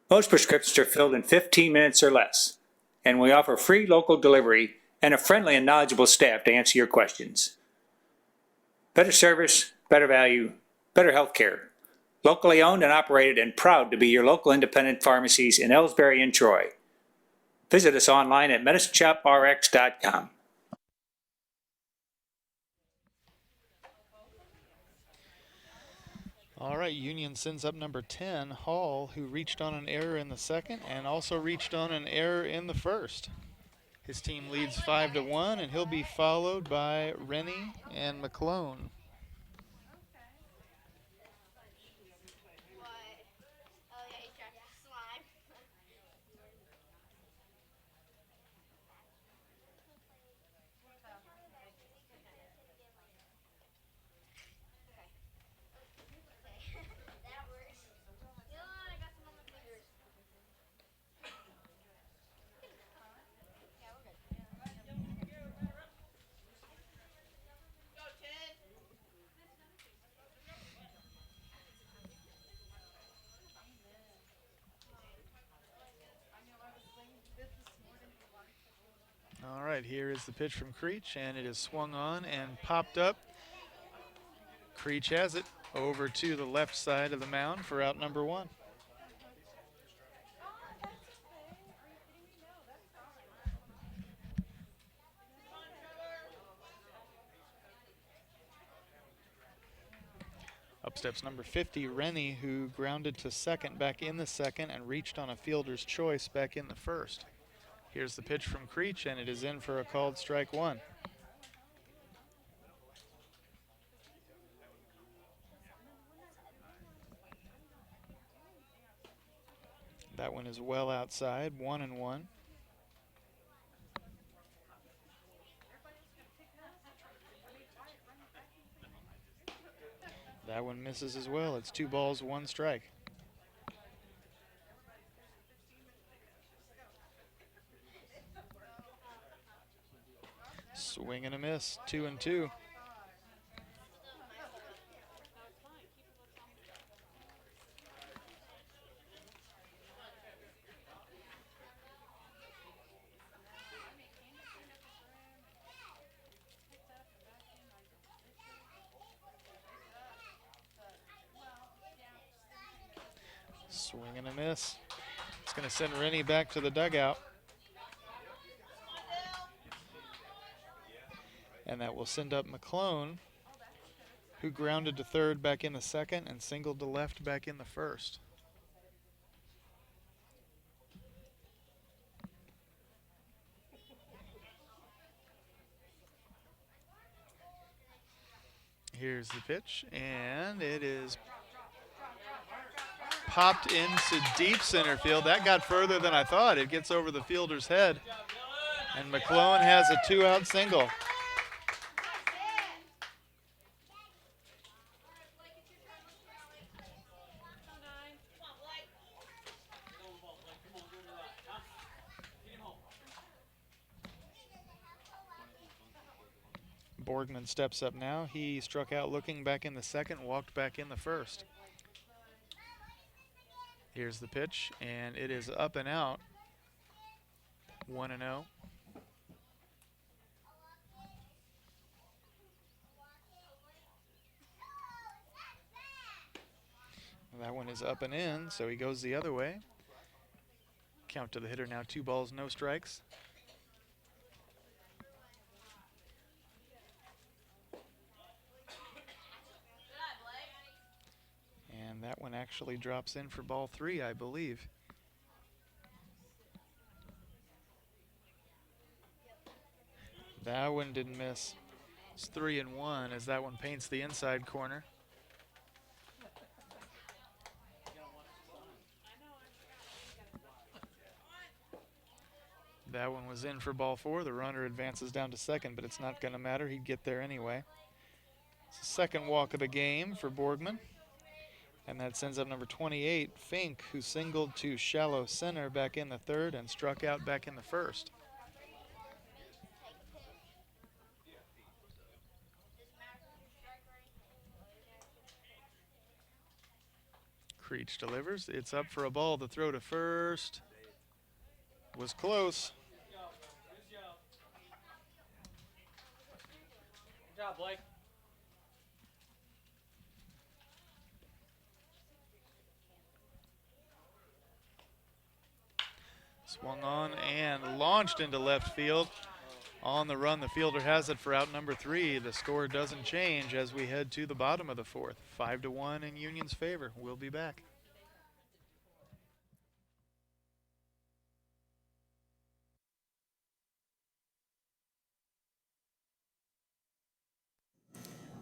Most prescriptions are filled in 15 minutes or less, and we offer free local delivery and a friendly and knowledgeable staff to answer your questions. Better service, better value, better healthcare. Locally owned and operated and proud to be your local independent pharmacies in Ellsbury and Troy. Visit us online at medicineshoprx.com. All right, Union sends up number 10, Hall, who reached on an error in the second and also reached on an error in the first. His team leads 5-1, and he'll be followed by Rennie and McClone. All right, here is the pitch from Creech, and it is swung on and popped up. Creech has it over to the left side of the mound for out number 1. Up steps number 50, Rennie, who grounded to second back in the second and reached on a fielder's choice back in the first. Here's the pitch from Creech, and it is in for a called strike 1. That one is well outside, 1-1. That one misses as well. It's 2 balls, 1 strike. Swing and a miss, 2-2. Swing and a miss. It's going to send Rennie back to the dugout. And that will send up McClone, who grounded to third back in the second and singled to left back in the first. Here's the pitch, and it is popped into deep center field. That got further than I thought. It gets over the fielder's head, and McClone has a 2-out single. Borgman steps up now. He struck out looking back in the second, walked back in the first. Here's the pitch, and it is up and out. 1-0. That one is up and in, so he goes the other way. Count to the hitter now, 2 balls, no strikes. And that one actually drops in for ball 3, I believe. That one didn't miss. It's 3-1 as that one paints the inside corner. That one was in for ball 4. The runner advances down to second, but it's not going to matter. He'd get there anyway. It's the second walk of the game for Borgman. And that sends up number 28, Fink, who singled to shallow center back in the third and struck out back in the first. Creech delivers. It's up for a ball. The throw to first was close. Good job, Blake. Swung on and launched into left field. On the run, the fielder has it for out number 3. The score doesn't change as we head to the bottom of the 4th. 5-1 in Union's favor. We'll be back.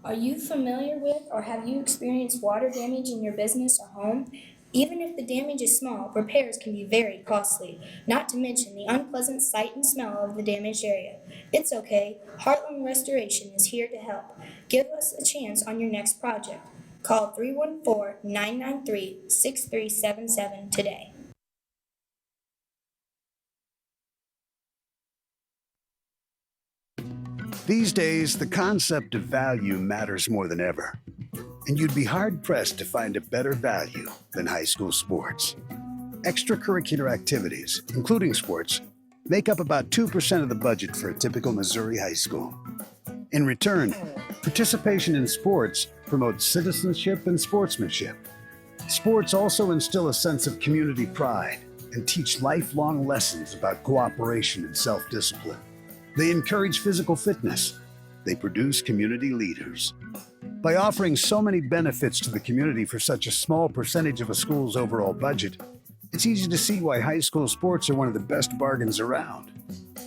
Are you familiar with or have you experienced water damage in your business or home? Even if the damage is small, repairs can be very costly, not to mention the unpleasant sight and smell of the damaged area. It's okay. Heartland Restoration is here to help. Give us a chance on your next project. Call 314-993-6377 today. These days, the concept of value matters more than ever. And you'd be hard-pressed to find a better value than high school sports. Extracurricular activities, including sports, make up about 2% of the budget for a typical Missouri high school. In return, participation in sports promotes citizenship and sportsmanship. Sports also instill a sense of community pride and teach lifelong lessons about cooperation and self-discipline. They encourage physical fitness. They produce community leaders. By offering so many benefits to the community for such a small percentage of a school's overall budget, it's easy to see why high school sports are one of the best bargains around.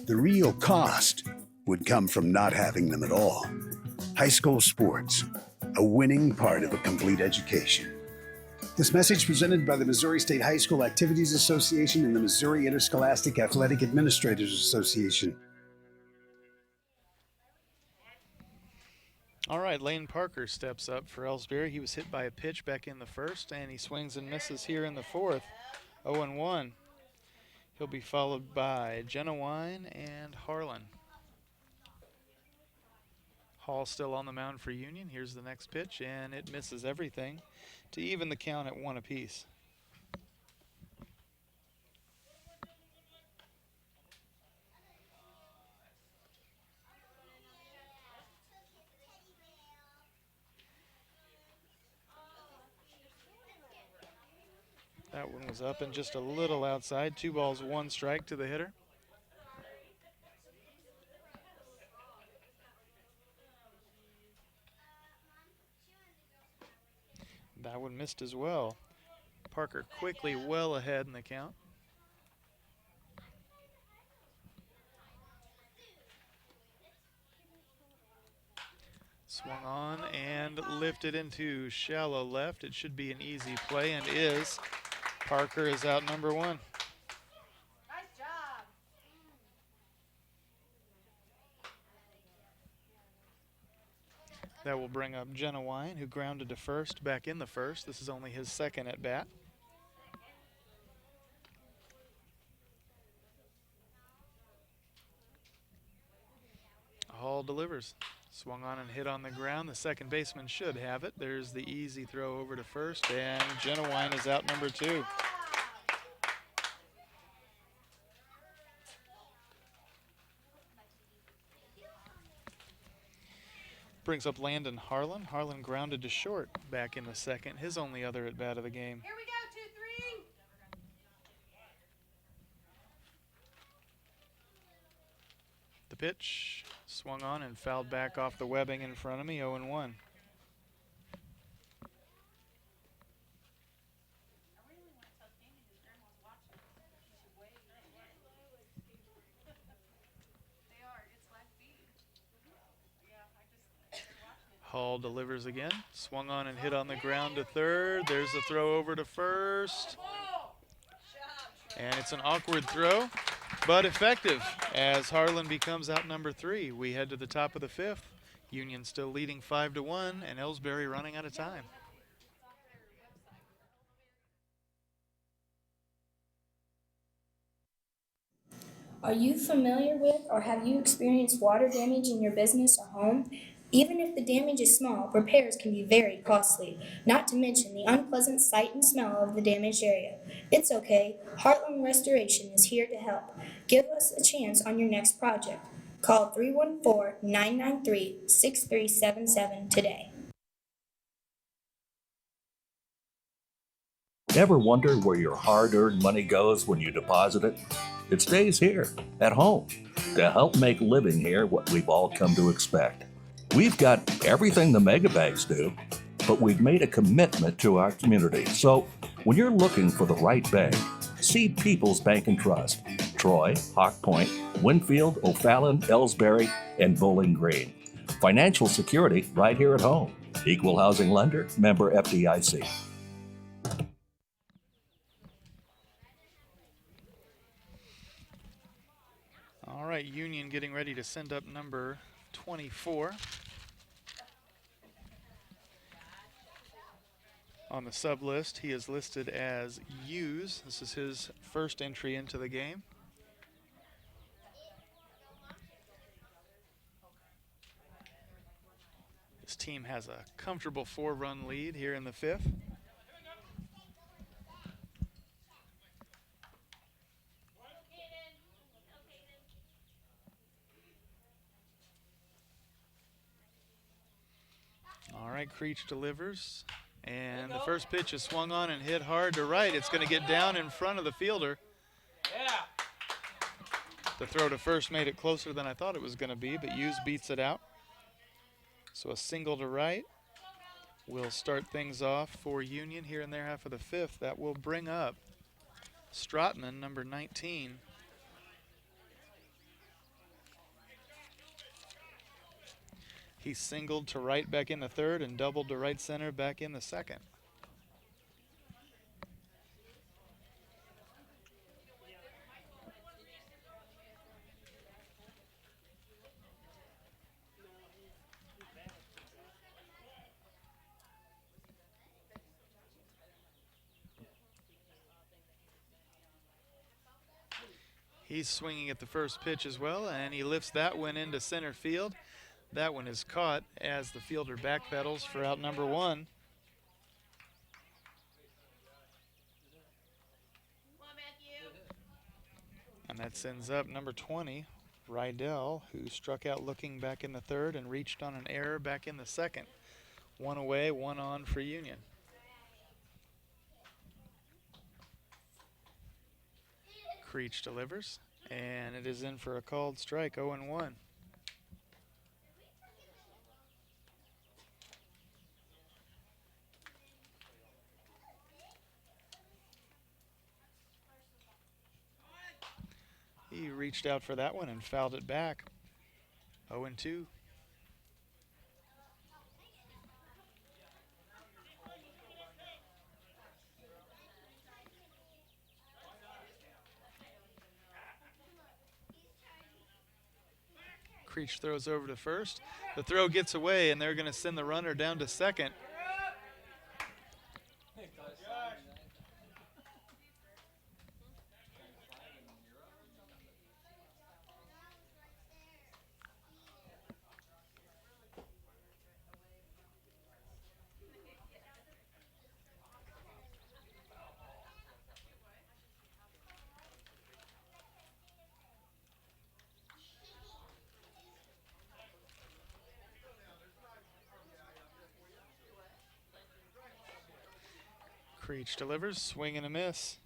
The real cost would come from not having them at all. High school sports, a winning part of a complete education. This message presented by the Missouri State High School Activities Association and the Missouri Interscholastic Athletic Administrators Association. All right, Lane Parker steps up for Ellsbury. He was hit by a pitch back in the first, and he swings and misses here in the 4th. 0-1. He'll be followed by Genowine and Harlan. Hall still on the mound for Union. Here's the next pitch, and it misses everything to even the count at 1 apiece. That one was up and just a little outside. 2 balls, 1 strike to the hitter. That one missed as well. Parker quickly well ahead in the count. Swung on and lifted into shallow left. It should be an easy play and is. Parker is out number 1. Nice job. That will bring up Genowine, who grounded to first back in the first. This is only his second at bat. Hall delivers. Swung on and hit on the ground. The second baseman should have it. There's the easy throw over to first, and Genowine is out number 2. Brings up Landon Harlan. Harlan grounded to short back in the second, his only other at bat of the game. Here we go, 2-3. The pitch swung on and fouled back off the webbing in front of me, 0-1. Hall delivers again. Swung on and hit on the ground to third. There's the throw over to first. And it's an awkward throw, but effective as Harlan becomes out number 3. We head to the top of the 5th. Union still leading 5-1 and Ellsbury running out of time. Are you familiar with or have you experienced water damage in your business or home? Even if the damage is small, repairs can be very costly, not to mention the unpleasant sight and smell of the damaged area. It's okay. Heartland Restoration is here to help. Give us a chance on your next project. Call 314-993-6377 today. Ever wonder where your hard-earned money goes when you deposit it? It stays here, at home, to help make living here what we've all come to expect. We've got everything the megabags do, but we've made a commitment to our community. So when you're looking for the right bank, see People's Bank and Trust. Troy, Hawk Point, Winfield, O'Fallon, Ellsbury, and Bowling Green. Financial security right here at home. Equal housing lender, member FDIC. All right, Union getting ready to send up number 24. On the sub list, he is listed as Hughes. This is his first entry into the game. His team has a comfortable 4-run lead here in the 5th. All right, Creech delivers, and the first pitch is swung on and hit hard to right. It's going to get down in front of the fielder. The throw to first made it closer than I thought it was going to be, but Hughes beats it out. So a single to right will start things off for Union here in their half of the 5th. That will bring up Strotman, number 19. He singled to right back in the 3rd and doubled to right center back in the 2nd. He's swinging at the first pitch as well, and he lifts that one into center field. That one is caught as the fielder backpedals for out number 1. And that sends up number 20, Rydell, who struck out looking back in the 3rd and reached on an error back in the 2nd. 1 away, 1 on for Union. Creech delivers, and it is in for a called strike, 0-1. He reached out for that one and fouled it back. 0-2. Creech throws over to first. The throw gets away, and they're going to send the runner down to second. Creech delivers, swing and a miss.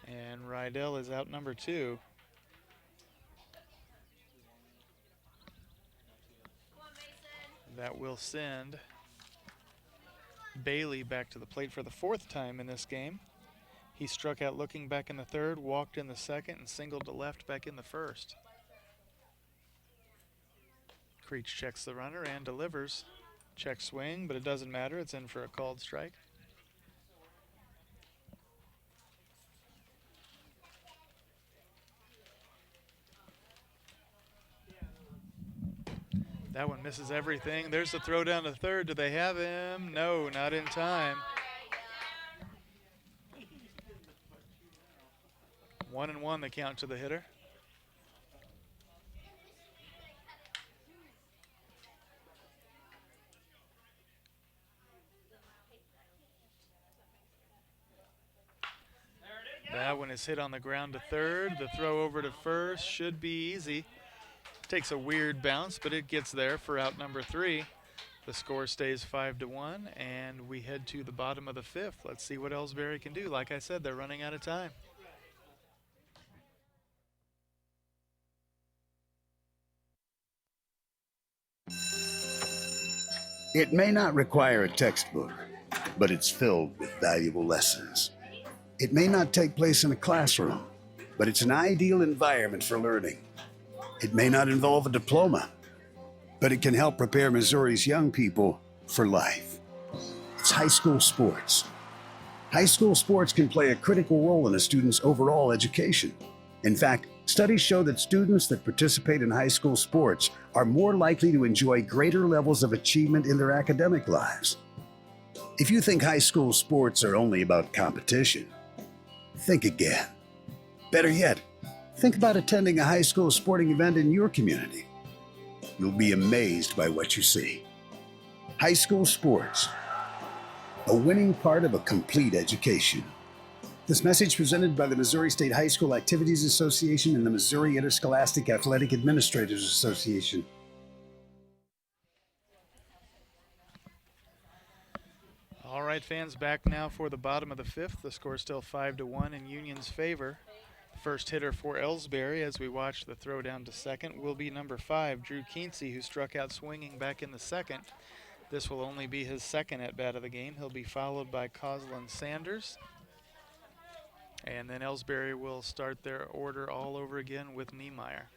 And Rydell is out number 2. That will send Bailey back to the plate for the 4th time in this game. He struck out looking back in the 3rd, walked in the 2nd, and singled to left back in the 1st. Creech checks the runner and delivers. Check swing, but it doesn't matter. It's in for a called strike. That one misses everything. There's the throw down to 3rd. Do they have him? No, not in time. 1-1 the count to the hitter. That one is hit on the ground to 3rd. The throw over to 1st should be easy. Takes a weird bounce, but it gets there for out number 3. The score stays 5-1, and we head to the bottom of the 5th. Let's see what Ellsbury can do. Like I said, they're running out of time. It may not require a textbook, but it's filled with valuable lessons. It may not take place in a classroom, but it's an ideal environment for learning. It may not involve a diploma, but it can help prepare Missouri's young people for life. It's high school sports. High school sports can play a critical role in a student's overall education. In fact, studies show that students that participate in high school sports are more likely to enjoy greater levels of achievement in their academic lives. If you think high school sports are only about competition, think again. Better yet, think about attending a high school sporting event in your community. You'll be amazed by what you see. High school sports, a winning part of a complete education. This message presented by the Missouri State High School Activities Association and the Missouri Interscholastic Athletic Administrators Association. All right, fans, back now for the bottom of the 5th. The score still 5-1 in Union's favor. First hitter for Ellsbury as we watch the throw down to 2nd will be number 5, Drew Kinsey, who struck out swinging back in the 2nd. This will only be his 2nd at bat of the game. He'll be followed by Coslin Sanders. And then Ellsbury will start their order all over again with Niemeyer.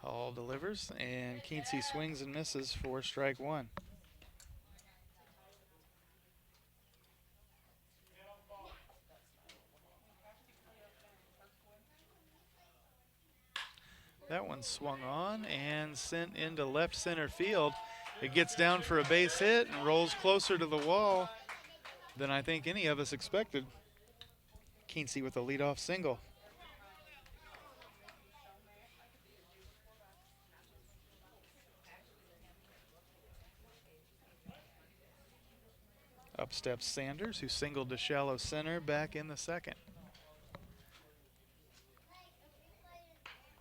Hall delivers, and Kinsey swings and misses for strike 1. That one swung on and sent into left center field. It gets down for a base hit and rolls closer to the wall than I think any of us expected. Kinsey with a leadoff single. Up steps Sanders, who singled to shallow center back in the 2nd.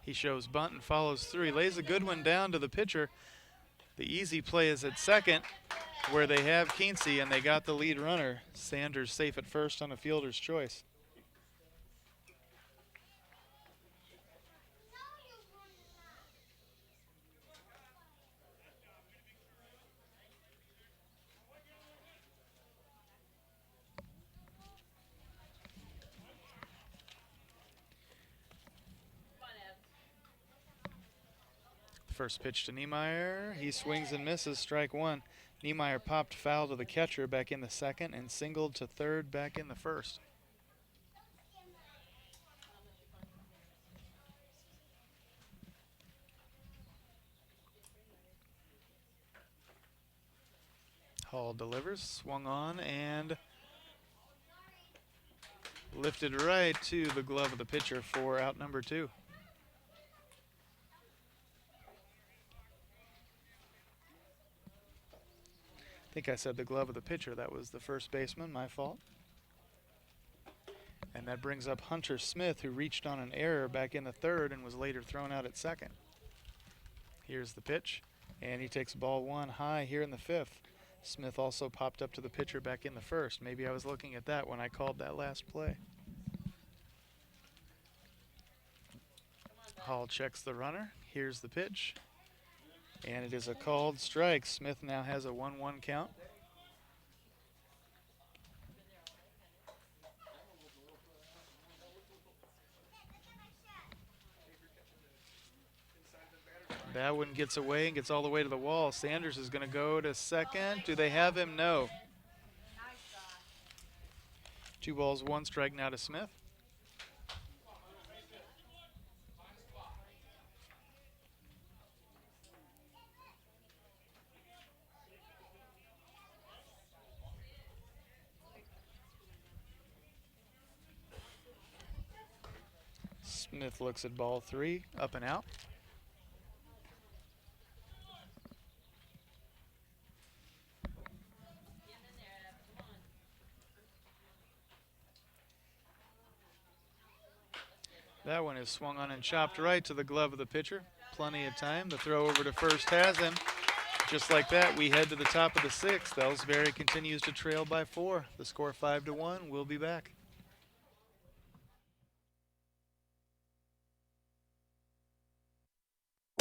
He shows bunt and follows through. He lays a good one down to the pitcher. The easy play is at 2nd, where they have Kinsey, and they got the lead runner. Sanders safe at 1st on a fielder's choice. First pitch to Niemeyer. He swings and misses, strike 1. Niemeyer popped foul to the catcher back in the 2nd and singled to 3rd back in the 1st. Hall delivers, swung on and lifted right to the glove of the pitcher for out number 2. I think I said the glove of the pitcher. That was the first baseman, my fault. And that brings up Hunter Smith, who reached on an error back in the third and was later thrown out at second. Here's the pitch, and he takes ball one high here in the fifth. Smith also popped up to the pitcher back in the first. Maybe I was looking at that when I called that last play. Hall checks the runner. Here's the pitch, and it is a called strike. Smith now has a 1-1 count. That one gets away and gets all the way to the wall. Sanders is going to go to second. Do they have him? No. 2 balls, 1 strike now to Smith. Smith looks at ball 3, up and out. That one is swung on and chopped right to the glove of the pitcher. Plenty of time. The throw over to first has him. Just like that, we head to the top of the 6th. Ellsbury continues to trail by 4. The score 5-1. We'll be back.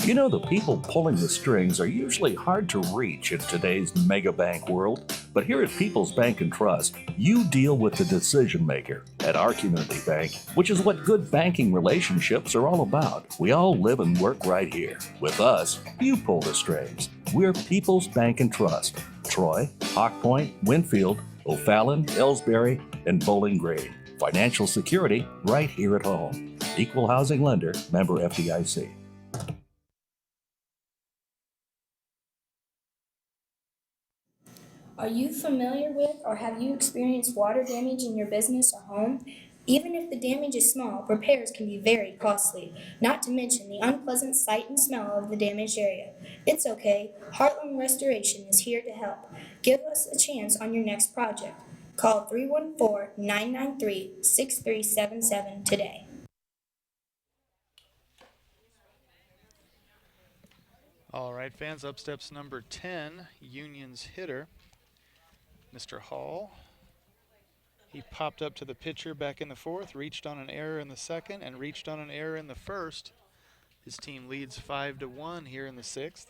You know, the people pulling the strings are usually hard to reach in today's mega bank world. But here at People's Bank and Trust, you deal with the decision maker. At our community bank, which is what good banking relationships are all about, we all live and work right here. With us, you pull the strings. We're People's Bank and Trust. Troy, Hawk Point, Winfield, O'Fallon, Ellsbury, and Bowling Green. Financial security right here at home. Equal housing lender, member FDIC. Are you familiar with or have you experienced water damage in your business or home? Even if the damage is small, repairs can be very costly, not to mention the unpleasant sight and smell of the damaged area. It's okay. Heartland Restoration is here to help. Give us a chance on your next project. Call 314-993-6377 today. All right, fans, up steps number 10, Union's hitter, Mr. Hall. He popped up to the pitcher back in the 4th, reached on an error in the 2nd, and reached on an error in the 1st. His team leads 5-1 here in the 6th.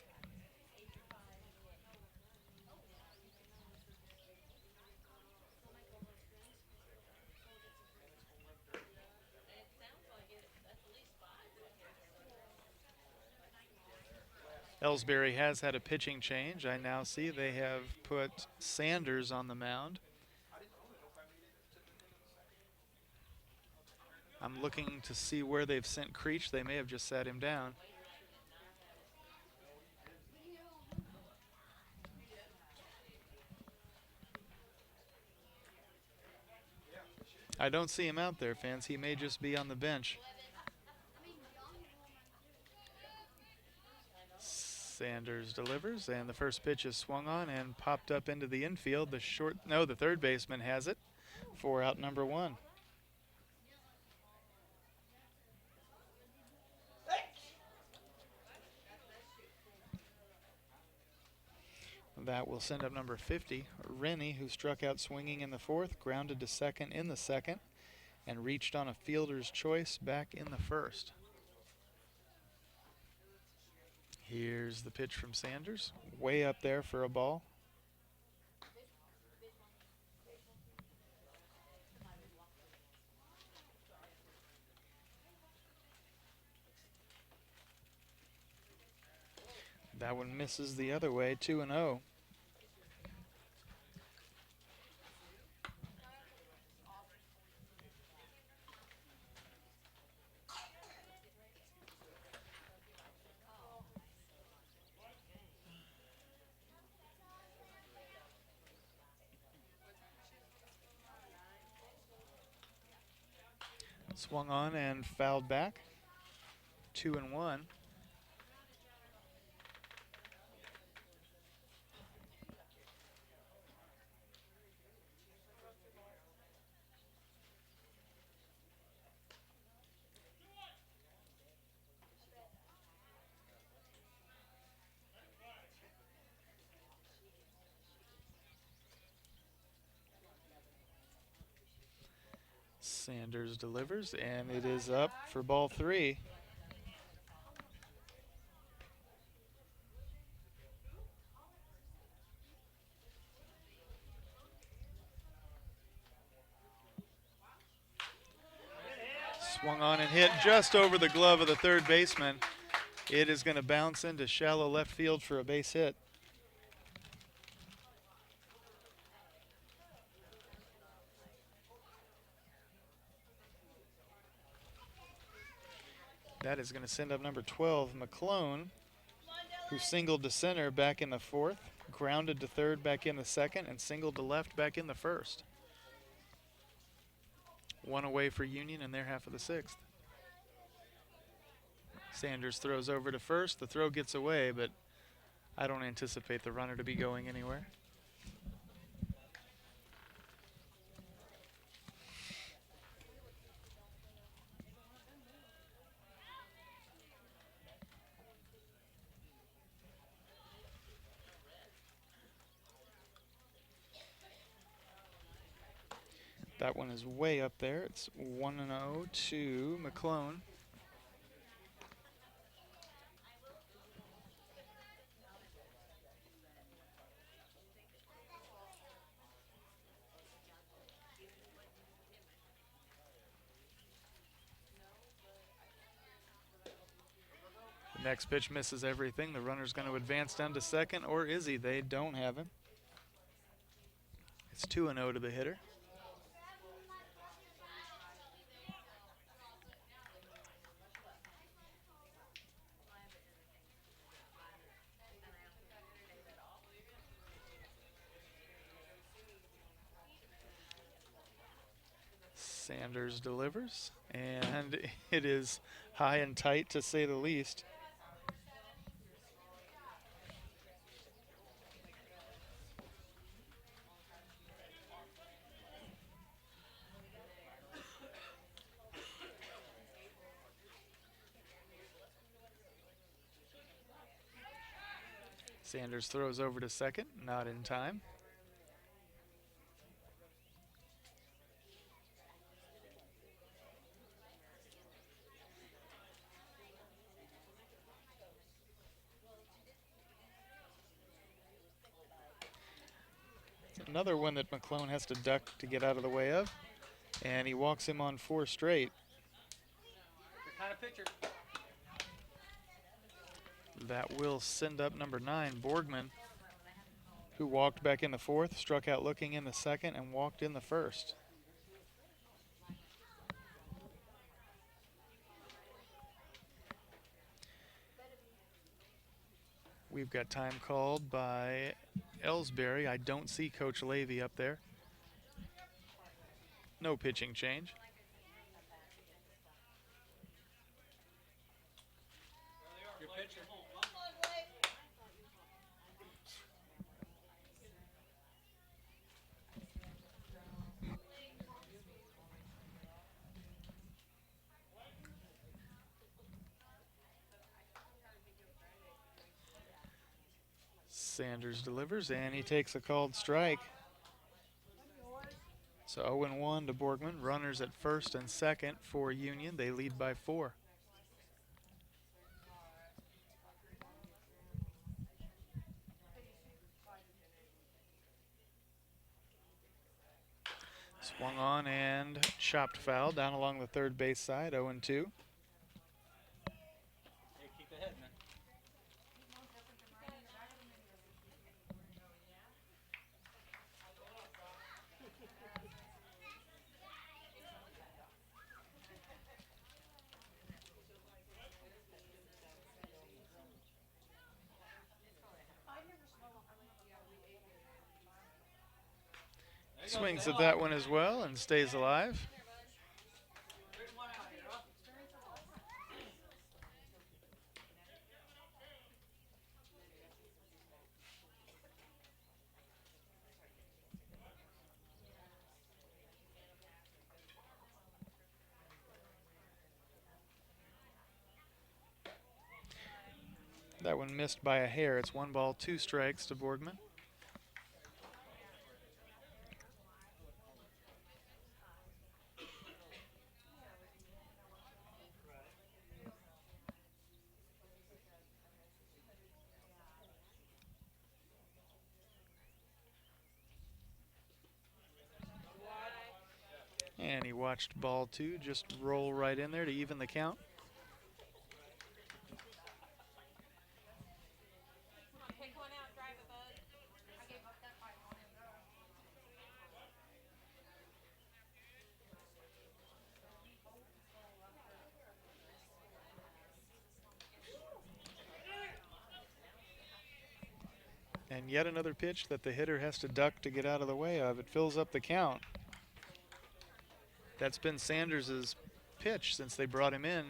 Ellsbury has had a pitching change. I now see they have put Sanders on the mound. I'm looking to see where they've sent Creech. They may have just sat him down. I don't see him out there, fans. He may just be on the bench. Sanders delivers, and the first pitch is swung on and popped up into the infield. The third baseman has it for out number 1. That will send up number 50, Rennie, who struck out swinging in the 4th, grounded to second in the 2nd, and reached on a fielder's choice back in the 1st. Here's the pitch from Sanders, way up there for a ball. That one misses the other way, 2-0. Swung on and fouled back. 2-1. Sanders delivers, and it is up for ball 3. Swung on and hit just over the glove of the third baseman. It is going to bounce into shallow left field for a base hit. That is going to send up number 12, McClone, who singled to center back in the 4th, grounded to third back in the 2nd, and singled to left back in the 1st. One away for Union in their half of the 6th. Sanders throws over to first. The throw gets away, but I don't anticipate the runner to be going anywhere. That one is way up there. It's 1-0 to McClone. The next pitch misses everything. The runner's going to advance down to second, or is he? They don't have him. It's 2-0 to the hitter. Sanders delivers, and it is high and tight, to say the least. Sanders throws over to second, not in time. Another one that McClone has to duck to get out of the way of, and he walks him on 4 straight. That will send up number 9, Borgman, who walked back in the 4th, struck out looking in the 2nd, and walked in the 1st. We've got time called by Ellsbury. I don't see Coach Levy up there. No pitching change. Sanders delivers, and he takes a called strike. So 0-1 to Borgman. Runners at first and second for Union. They lead by 4. Swung on and chopped foul down along the third base side, 0-2. Swings at that one as well and stays alive. That one missed by a hair. It's 1 ball, 2 strikes to Borgman. And he watched ball 2 just roll right in there to even the count. And yet another pitch that the hitter has to duck to get out of the way of. It fills up the count. That's been Sanders' pitch since they brought him in.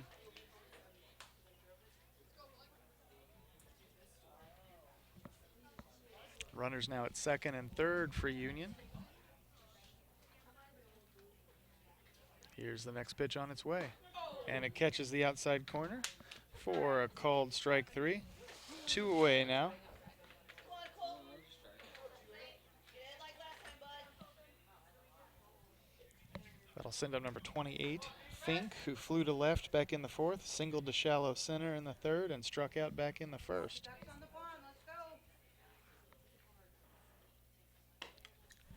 Runners now at second and third for Union. Here's the next pitch on its way. And it catches the outside corner for a called strike 3. 2 away now. That'll send up number 28, Fink, who flew to left back in the 4th, singled to shallow center in the 3rd, and struck out back in the 1st.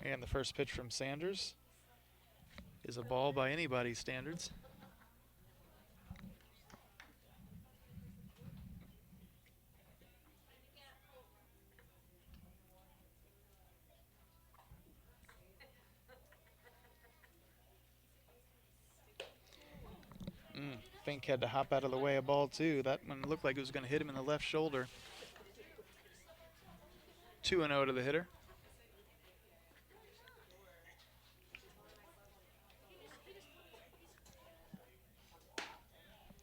And the first pitch from Sanders is a ball by anybody's standards. Fink had to hop out of the way of ball 2. That one looked like it was going to hit him in the left shoulder. 2-0 to the hitter.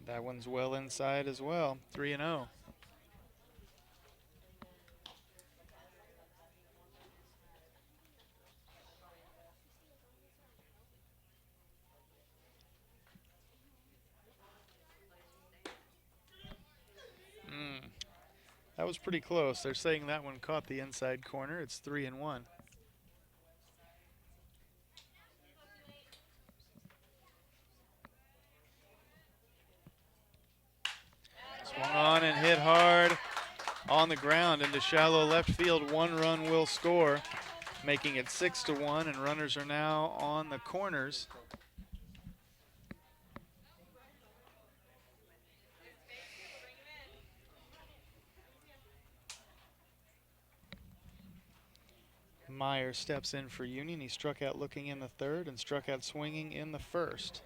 That one's well inside as well. 3-0. That was pretty close. They're saying that one caught the inside corner. It's 3-1. Swung on and hit hard on the ground into shallow left field. 1 run will score, making it 6-1, and runners are now on the corners. Meyer steps in for Union. He struck out looking in the 3rd and struck out swinging in the 1st.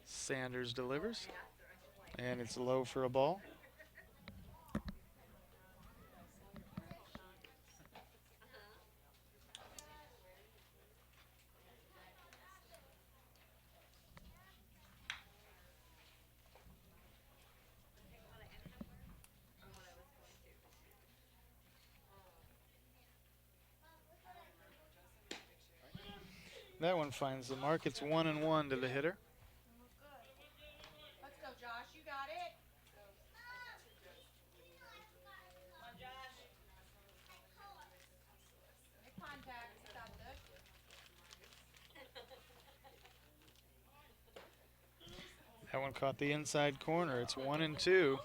Sanders delivers, and it's low for a ball. That one finds the mark. It's 1-1 to the hitter. Let's go, Josh. You got it. Come on, Josh. Make contact. Stop this. That one caught the inside corner. It's 1-2.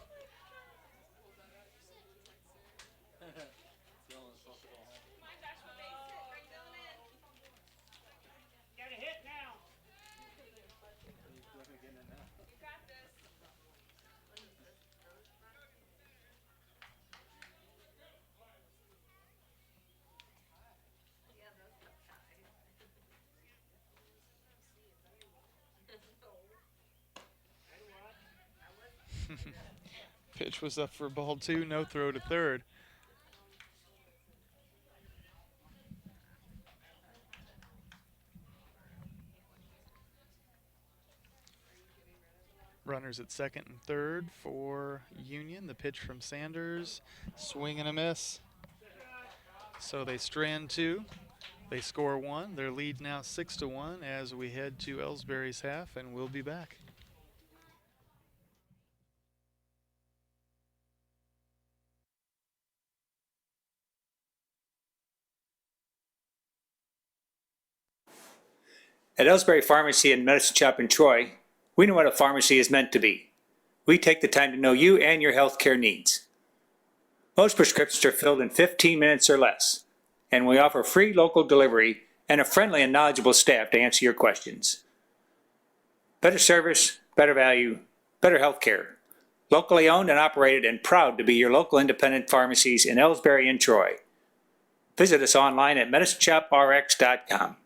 Pitch was up for ball 2, no throw to 3rd. Runners at second and 3rd for Union. The pitch from Sanders, swing and a miss. So they strand 2. They score 1. Their lead now 6-1 as we head to Ellsbury's half, and we'll be back. At Ellsbury Pharmacy and Medicine Shop in Troy, we know what a pharmacy is meant to be. We take the time to know you and your healthcare needs. Most prescriptions are filled in 15 minutes or less, and we offer free local delivery and a friendly and knowledgeable staff to answer your questions. Better service, better value, better healthcare. Locally owned and operated and proud to be your local independent pharmacies in Ellsbury and Troy. Visit us online at medicineshoprx.com.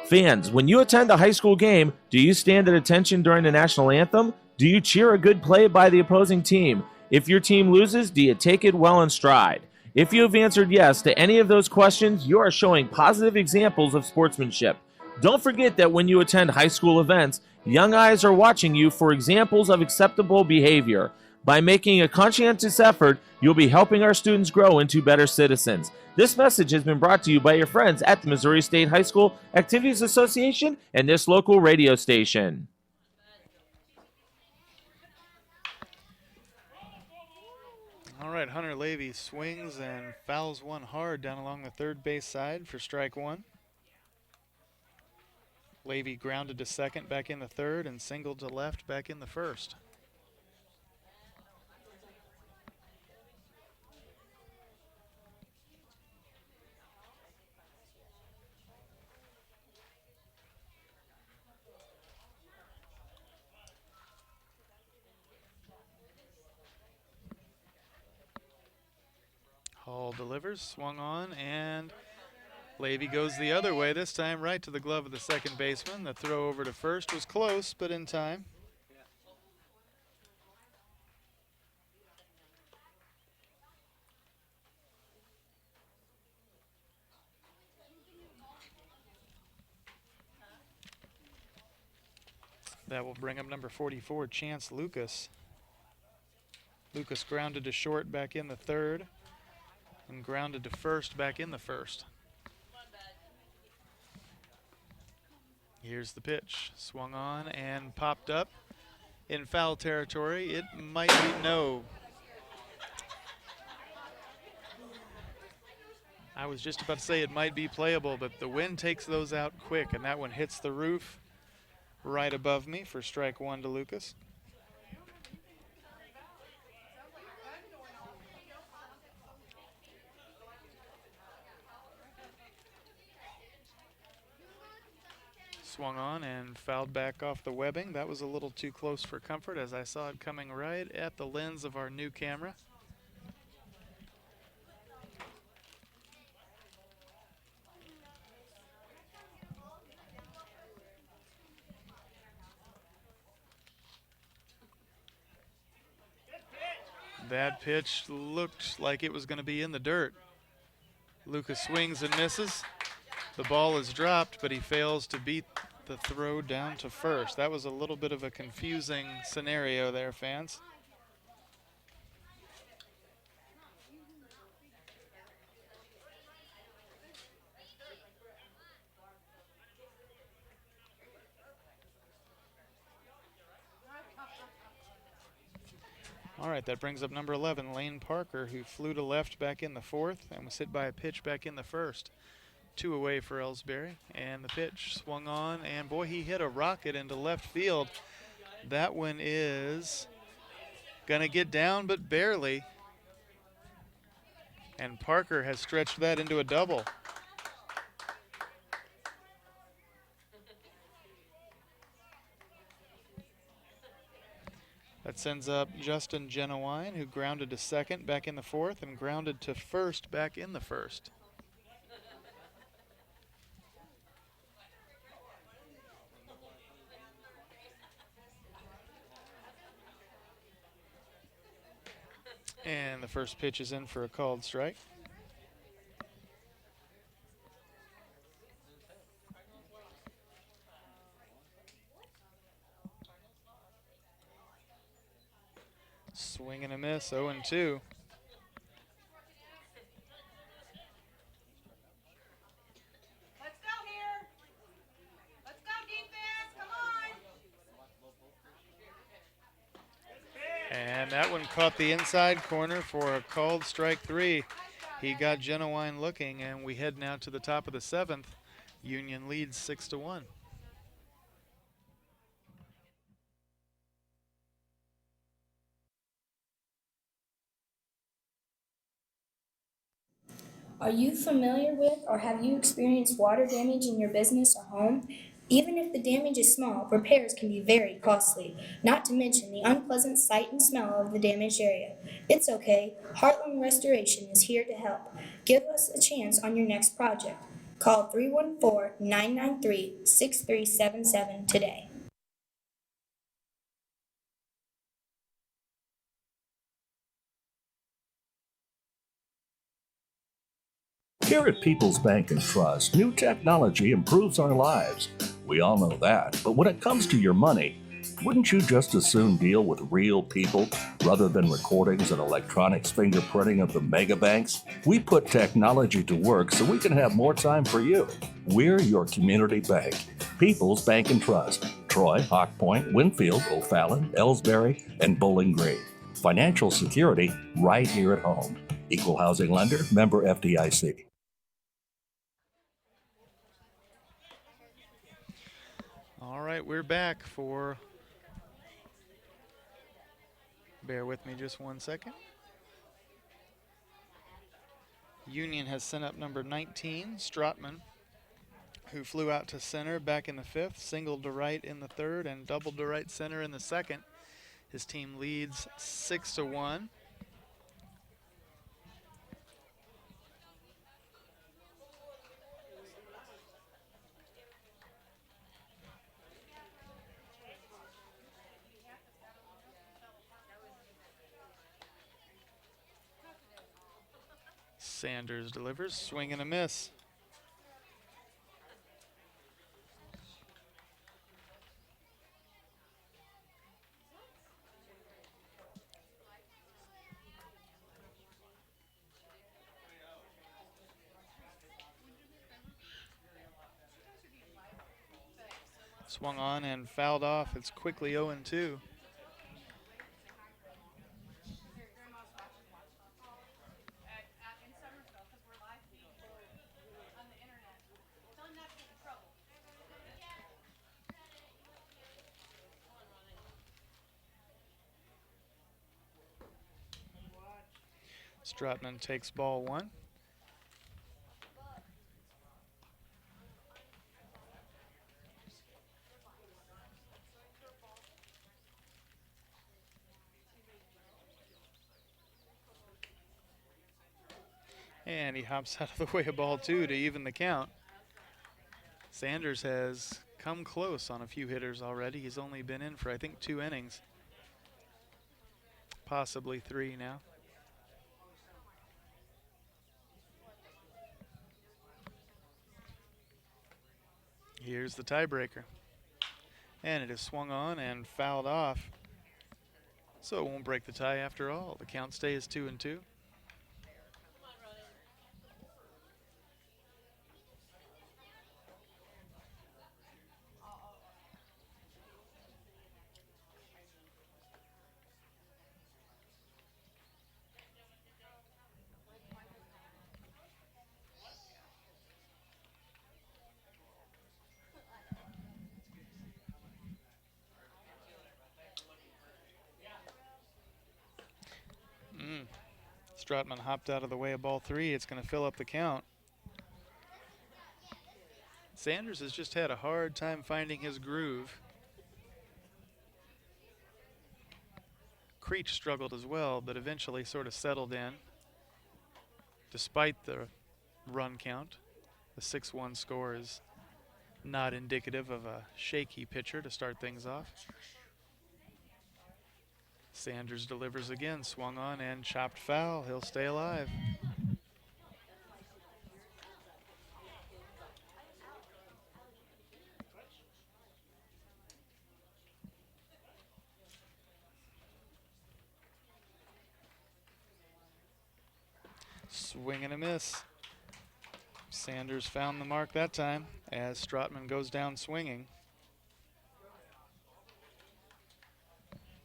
Fans, when you attend a high school game, do you stand at attention during the national anthem? Do you cheer a good play by the opposing team? If your team loses, do you take it well in stride? If you have answered yes to any of those questions, you are showing positive examples of sportsmanship. Don't forget that when you attend high school events, young eyes are watching you for examples of acceptable behavior. By making a conscientious effort, you'll be helping our students grow into better citizens. This message has been brought to you by your friends at the Missouri State High School Activities Association and this local radio station. All right, Hunter Levy swings and fouls one hard down along the third base side for strike one. Levy grounded to second back in the third and singled to left back in the first. Hall delivers, swung on, and Levy goes the other way, this time right to the glove of the second baseman. The throw over to first was close, but in time. That will bring up number 44, Chance Lucas. Lucas grounded to short back in the third and grounded to first back in the first. Here's the pitch, swung on and popped up in foul territory. It might be no. I was just about to say it might be playable, but the wind takes those out quick, and that one hits the roof right above me for strike one to Lucas. Swung on and fouled back off the webbing. That was a little too close for comfort as I saw it coming right at the lens of our new camera. That pitch looked like it was going to be in the dirt. Lucas swings and misses. The ball is dropped, but he fails to beat the throw down to first. That was a little bit of a confusing scenario there, fans. All right, that brings up number 11, Lane Parker, who flew to left back in the fourth and was hit by a pitch back in the first. 2 away for Ellsbury, and the pitch swung on, and boy, he hit a rocket into left field. That one is gonna get down, but barely. And Parker has stretched that into a double. That sends up Justin Genowine, who grounded to second back in the fourth and grounded to first back in the first. And the first pitch is in for a called strike. Swing and a miss, 0-2. Let's go here. Let's go defense. Come on. And that one caught the inside corner for a called strike 3. He got Genowine looking, and we head now to the top of the 7th. Union leads 6-1. Are you familiar with or have you experienced water damage in your business or home? Even if the damage is small, repairs can be very costly, not to mention the unpleasant sight and smell of the damaged area. It's okay, Heartland Restoration is here to help. Give us a chance on your next project. Call 314-993-6377 today. Here at People's Bank and Trust, new technology improves our lives. We all know that. But when it comes to your money, wouldn't you just as soon deal with real people rather than recordings and electronics fingerprinting of the mega banks? We put technology to work so we can have more time for you. We're your community bank. People's Bank and Trust. Troy, Hawk Point, Winfield, O'Fallon, Ellsbury, and Bowling Green. Financial security right here at home. Equal housing lender, member FDIC. All right, we're back for, bear with me just 1 second. Union has sent up number 19, Stratman, who flew out to center back in the 5th, singled to right in the 3rd, and doubled to right center in the 2nd. His team leads 6-1. Sanders delivers, swing and a miss. Swung on and fouled off. It's quickly 0-2. Stratman takes ball 1. And he hops out of the way of ball 2 to even the count. Sanders has come close on a few hitters already. He's only been in for, I think, 2 innings. Possibly 3 now. Here's the tiebreaker. And it is swung on and fouled off. So it won't break the tie after all. The count stays 2-2. Stratman hopped out of the way of ball 3. It's going to fill up the count. Sanders has just had a hard time finding his groove. Creech struggled as well, but eventually sort of settled in. Despite the run count, the 6-1 score is not indicative of a shaky pitcher to start things off. Sanders delivers again, swung on and chopped foul. He'll stay alive. Swing and a miss. Sanders found the mark that time as Stratman goes down swinging.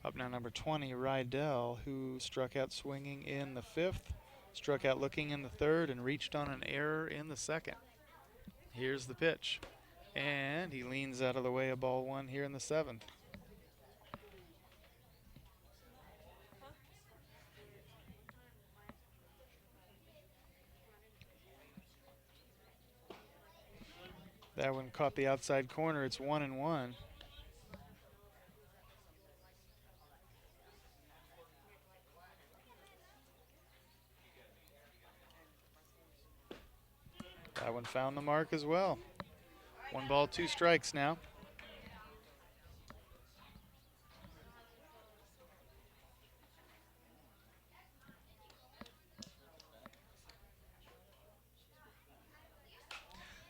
Up now number 20, Rydell, who struck out swinging in the 5th, struck out looking in the 3rd, and reached on an error in the 2nd. Here's the pitch. And he leans out of the way of ball one here in the 7th. That one caught the outside corner. It's 1-1. That one found the mark as well. 1 ball, 2 strikes now.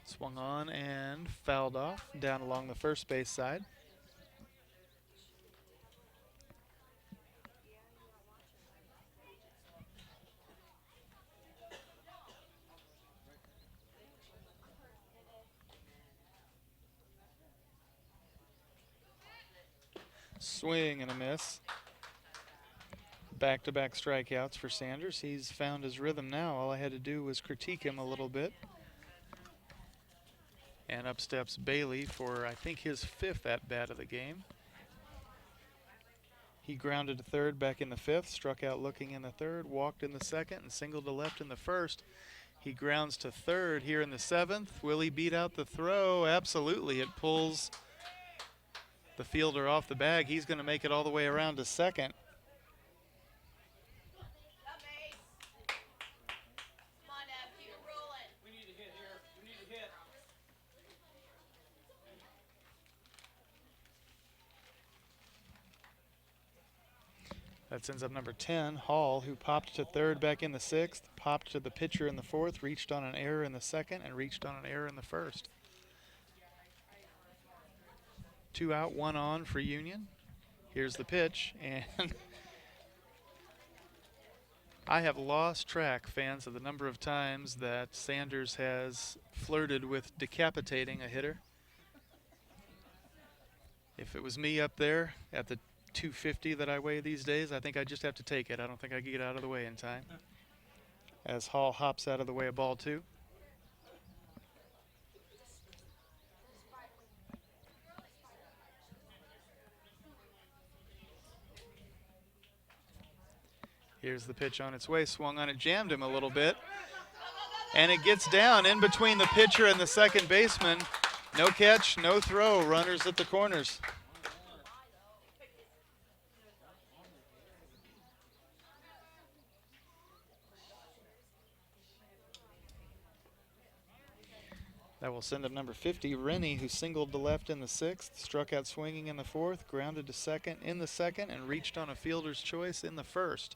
Swung on and fouled off down along the first base side. Swing and a miss. Back-to-back strikeouts for Sanders. He's found his rhythm now. All I had to do was critique him a little bit. And up steps Bailey for, I think, his 5th at-bat of the game. He grounded to third back in the 5th, struck out looking in the 3rd, walked in the 2nd, and singled to left in the 1st. He grounds to 3rd here in the 7th. Will he beat out the throw? Absolutely. It pulls the fielder off the bag. He's going to make it all the way around to 2nd. That sends up number 10, Hall, who popped to 3rd back in the 6th, popped to the pitcher in the 4th, reached on an error in the 2nd, and reached on an error in the 1st. 2 out, 1 on for Union. Here's the pitch, and I have lost track, fans, of the number of times that Sanders has flirted with decapitating a hitter. If it was me up there at the 250 that I weigh these days, I think I just have to take it. I don't think I can get out of the way in time. As Hall hops out of the way of ball 2. Here's the pitch on its way, swung on it, jammed him a little bit. And it gets down in between the pitcher and the second baseman. No catch, no throw, runners at the corners. That will send up number 50, Rennie, who singled to left in the 6th, struck out swinging in the 4th, grounded to 2nd in the 2nd, and reached on a fielder's choice in the 1st.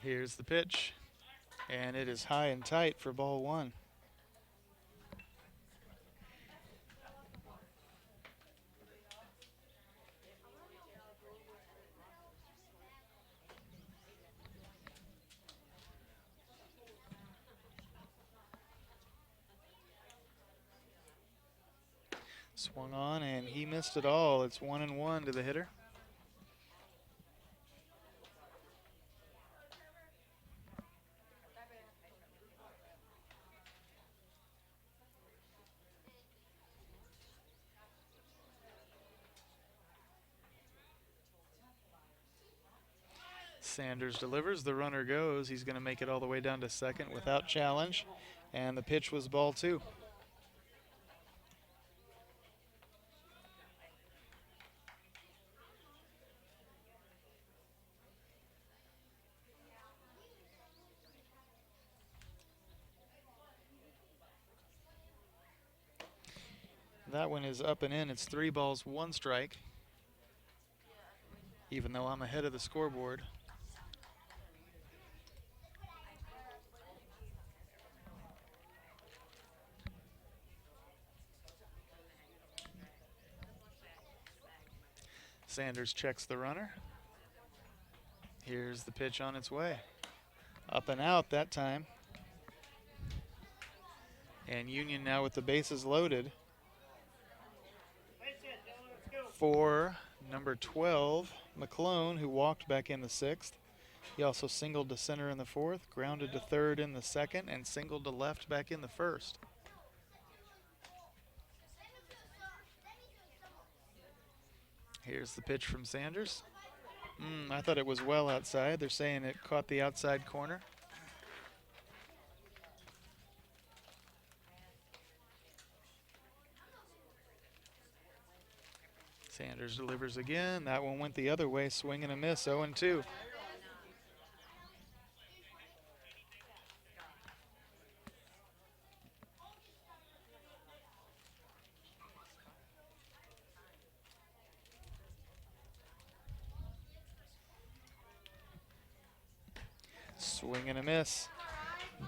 Here's the pitch, and it is high and tight for ball 1. Swung on, and he missed it all. It's 1-1 to the hitter. Sanders delivers, the runner goes. He's going to make it all the way down to 2nd without challenge, and the pitch was ball 2. That one is up and in. It's 3 balls, 1 strike, even though I'm ahead of the scoreboard. Sanders checks the runner. Here's the pitch on its way. Up and out that time. And Union now with the bases loaded for number 12, McClone, who walked back in the 6th. He also singled to center in the 4th, grounded to 3rd in the 2nd, and singled to left back in the 1st. Here's the pitch from Sanders. I thought it was well outside. They're saying it caught the outside corner. Sanders delivers again. That one went the other way, swing and a miss, 0-2. Swing and a miss.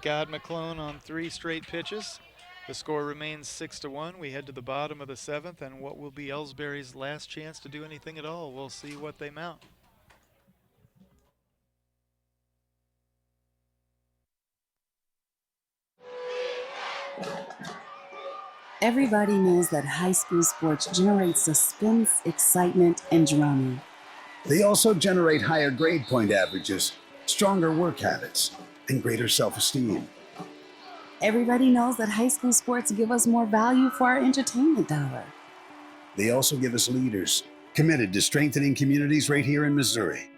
God McClone on 3 straight pitches. The score remains 6-1. We head to the bottom of the 7th, and what will be Ellsbury's last chance to do anything at all. We'll see what they mount. Everybody knows that high school sports generate suspense, excitement, and drama. They also generate higher grade point averages, stronger work habits, and greater self-esteem. Everybody knows that high school sports give us more value for our entertainment dollar. They also give us leaders committed to strengthening communities right here in Missouri.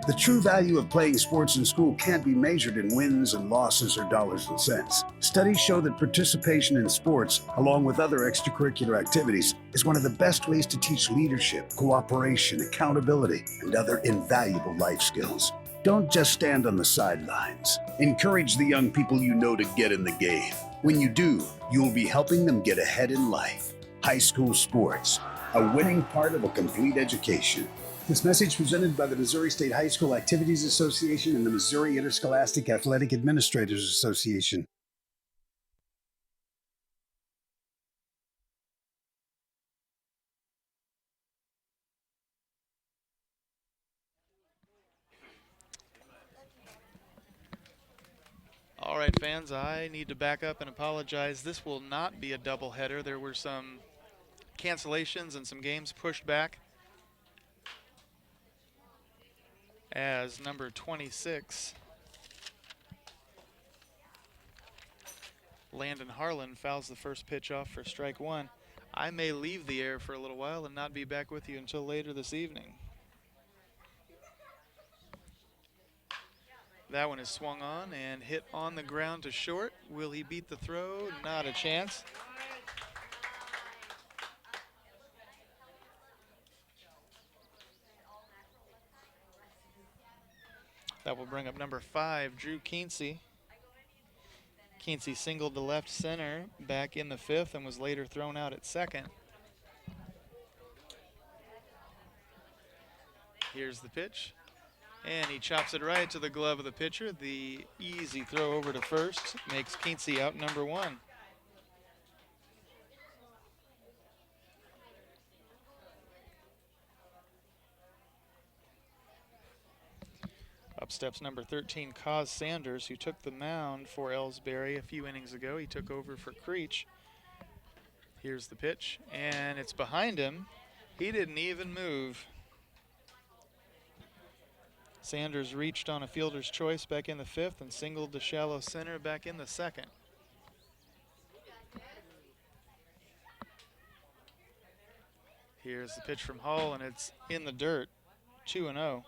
The true value of playing sports in school can't be measured in wins and losses or dollars and cents. Studies show that participation in sports, along with other extracurricular activities, is one of the best ways to teach leadership, cooperation, accountability, and other invaluable life skills. Don't just stand on the sidelines. Encourage the young people you know to get in the game. When you do, you'll be helping them get ahead in life. High school sports, a winning part of a complete education. This message presented by the Missouri State High School Activities Association and the Missouri Interscholastic Athletic Administrators Association. All right, fans, I need to back up and apologize. This will not be a doubleheader. There were some cancellations and some games pushed back, as number 26, Landon Harlan, fouls the first pitch off for strike 1. I may leave the air for a little while and not be back with you until later this evening. That one is swung on and hit on the ground to short. Will he beat the throw? Not a chance. That will bring up number 5, Drew Kinsey. Kinsey singled to left center back in the 5th and was later thrown out at 2nd. Here's the pitch. And he chops it right to the glove of the pitcher. The easy throw over to first makes Kinsey out number 1. Up steps number 13, Cos Sanders, who took the mound for Ellsbury a few innings ago. He took over for Creech. Here's the pitch, and it's behind him. He didn't even move. Sanders reached on a fielder's choice back in the 5th and singled to shallow center back in the 2nd. Here's the pitch from Hull, and it's in the dirt, 2-0.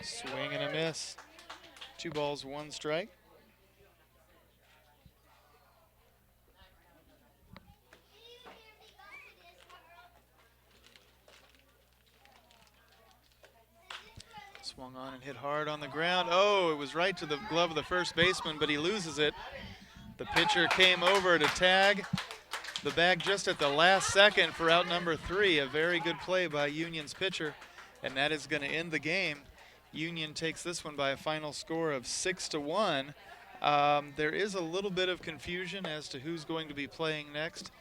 Swing and a miss. 2 balls, 1 strike. Swung on and hit hard on the ground. Oh, it was right to the glove of the first baseman, but he loses it. The pitcher came over to tag the bag just at the last second for out number 3. A very good play by Union's pitcher, and that is going to end the game. Union takes this one by a final score of 6-1. There is a little bit of confusion as to who's going to be playing next.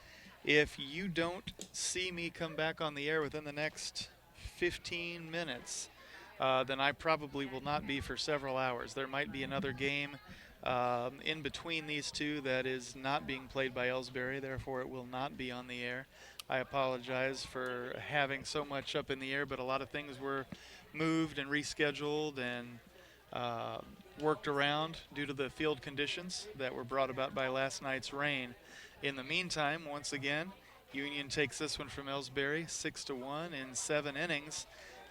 If you don't see me come back on the air within the next 15 minutes, then I probably will not be for several hours. There might be another game in between these two that is not being played by Ellsbury, therefore it will not be on the air. I apologize for having so much up in the air, but a lot of things were moved and rescheduled and worked around due to the field conditions that were brought about by last night's rain. In the meantime, once again, Union takes this one from Ellsbury 6-1 in 7 innings,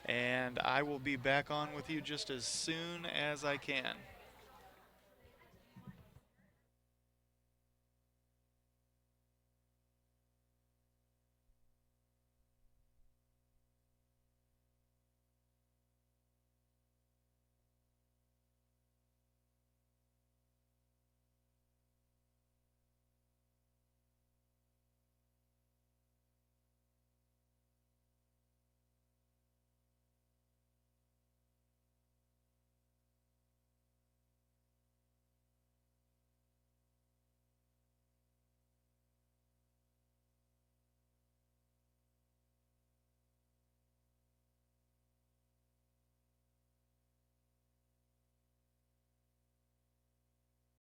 and I will be back on with you just as soon as I can.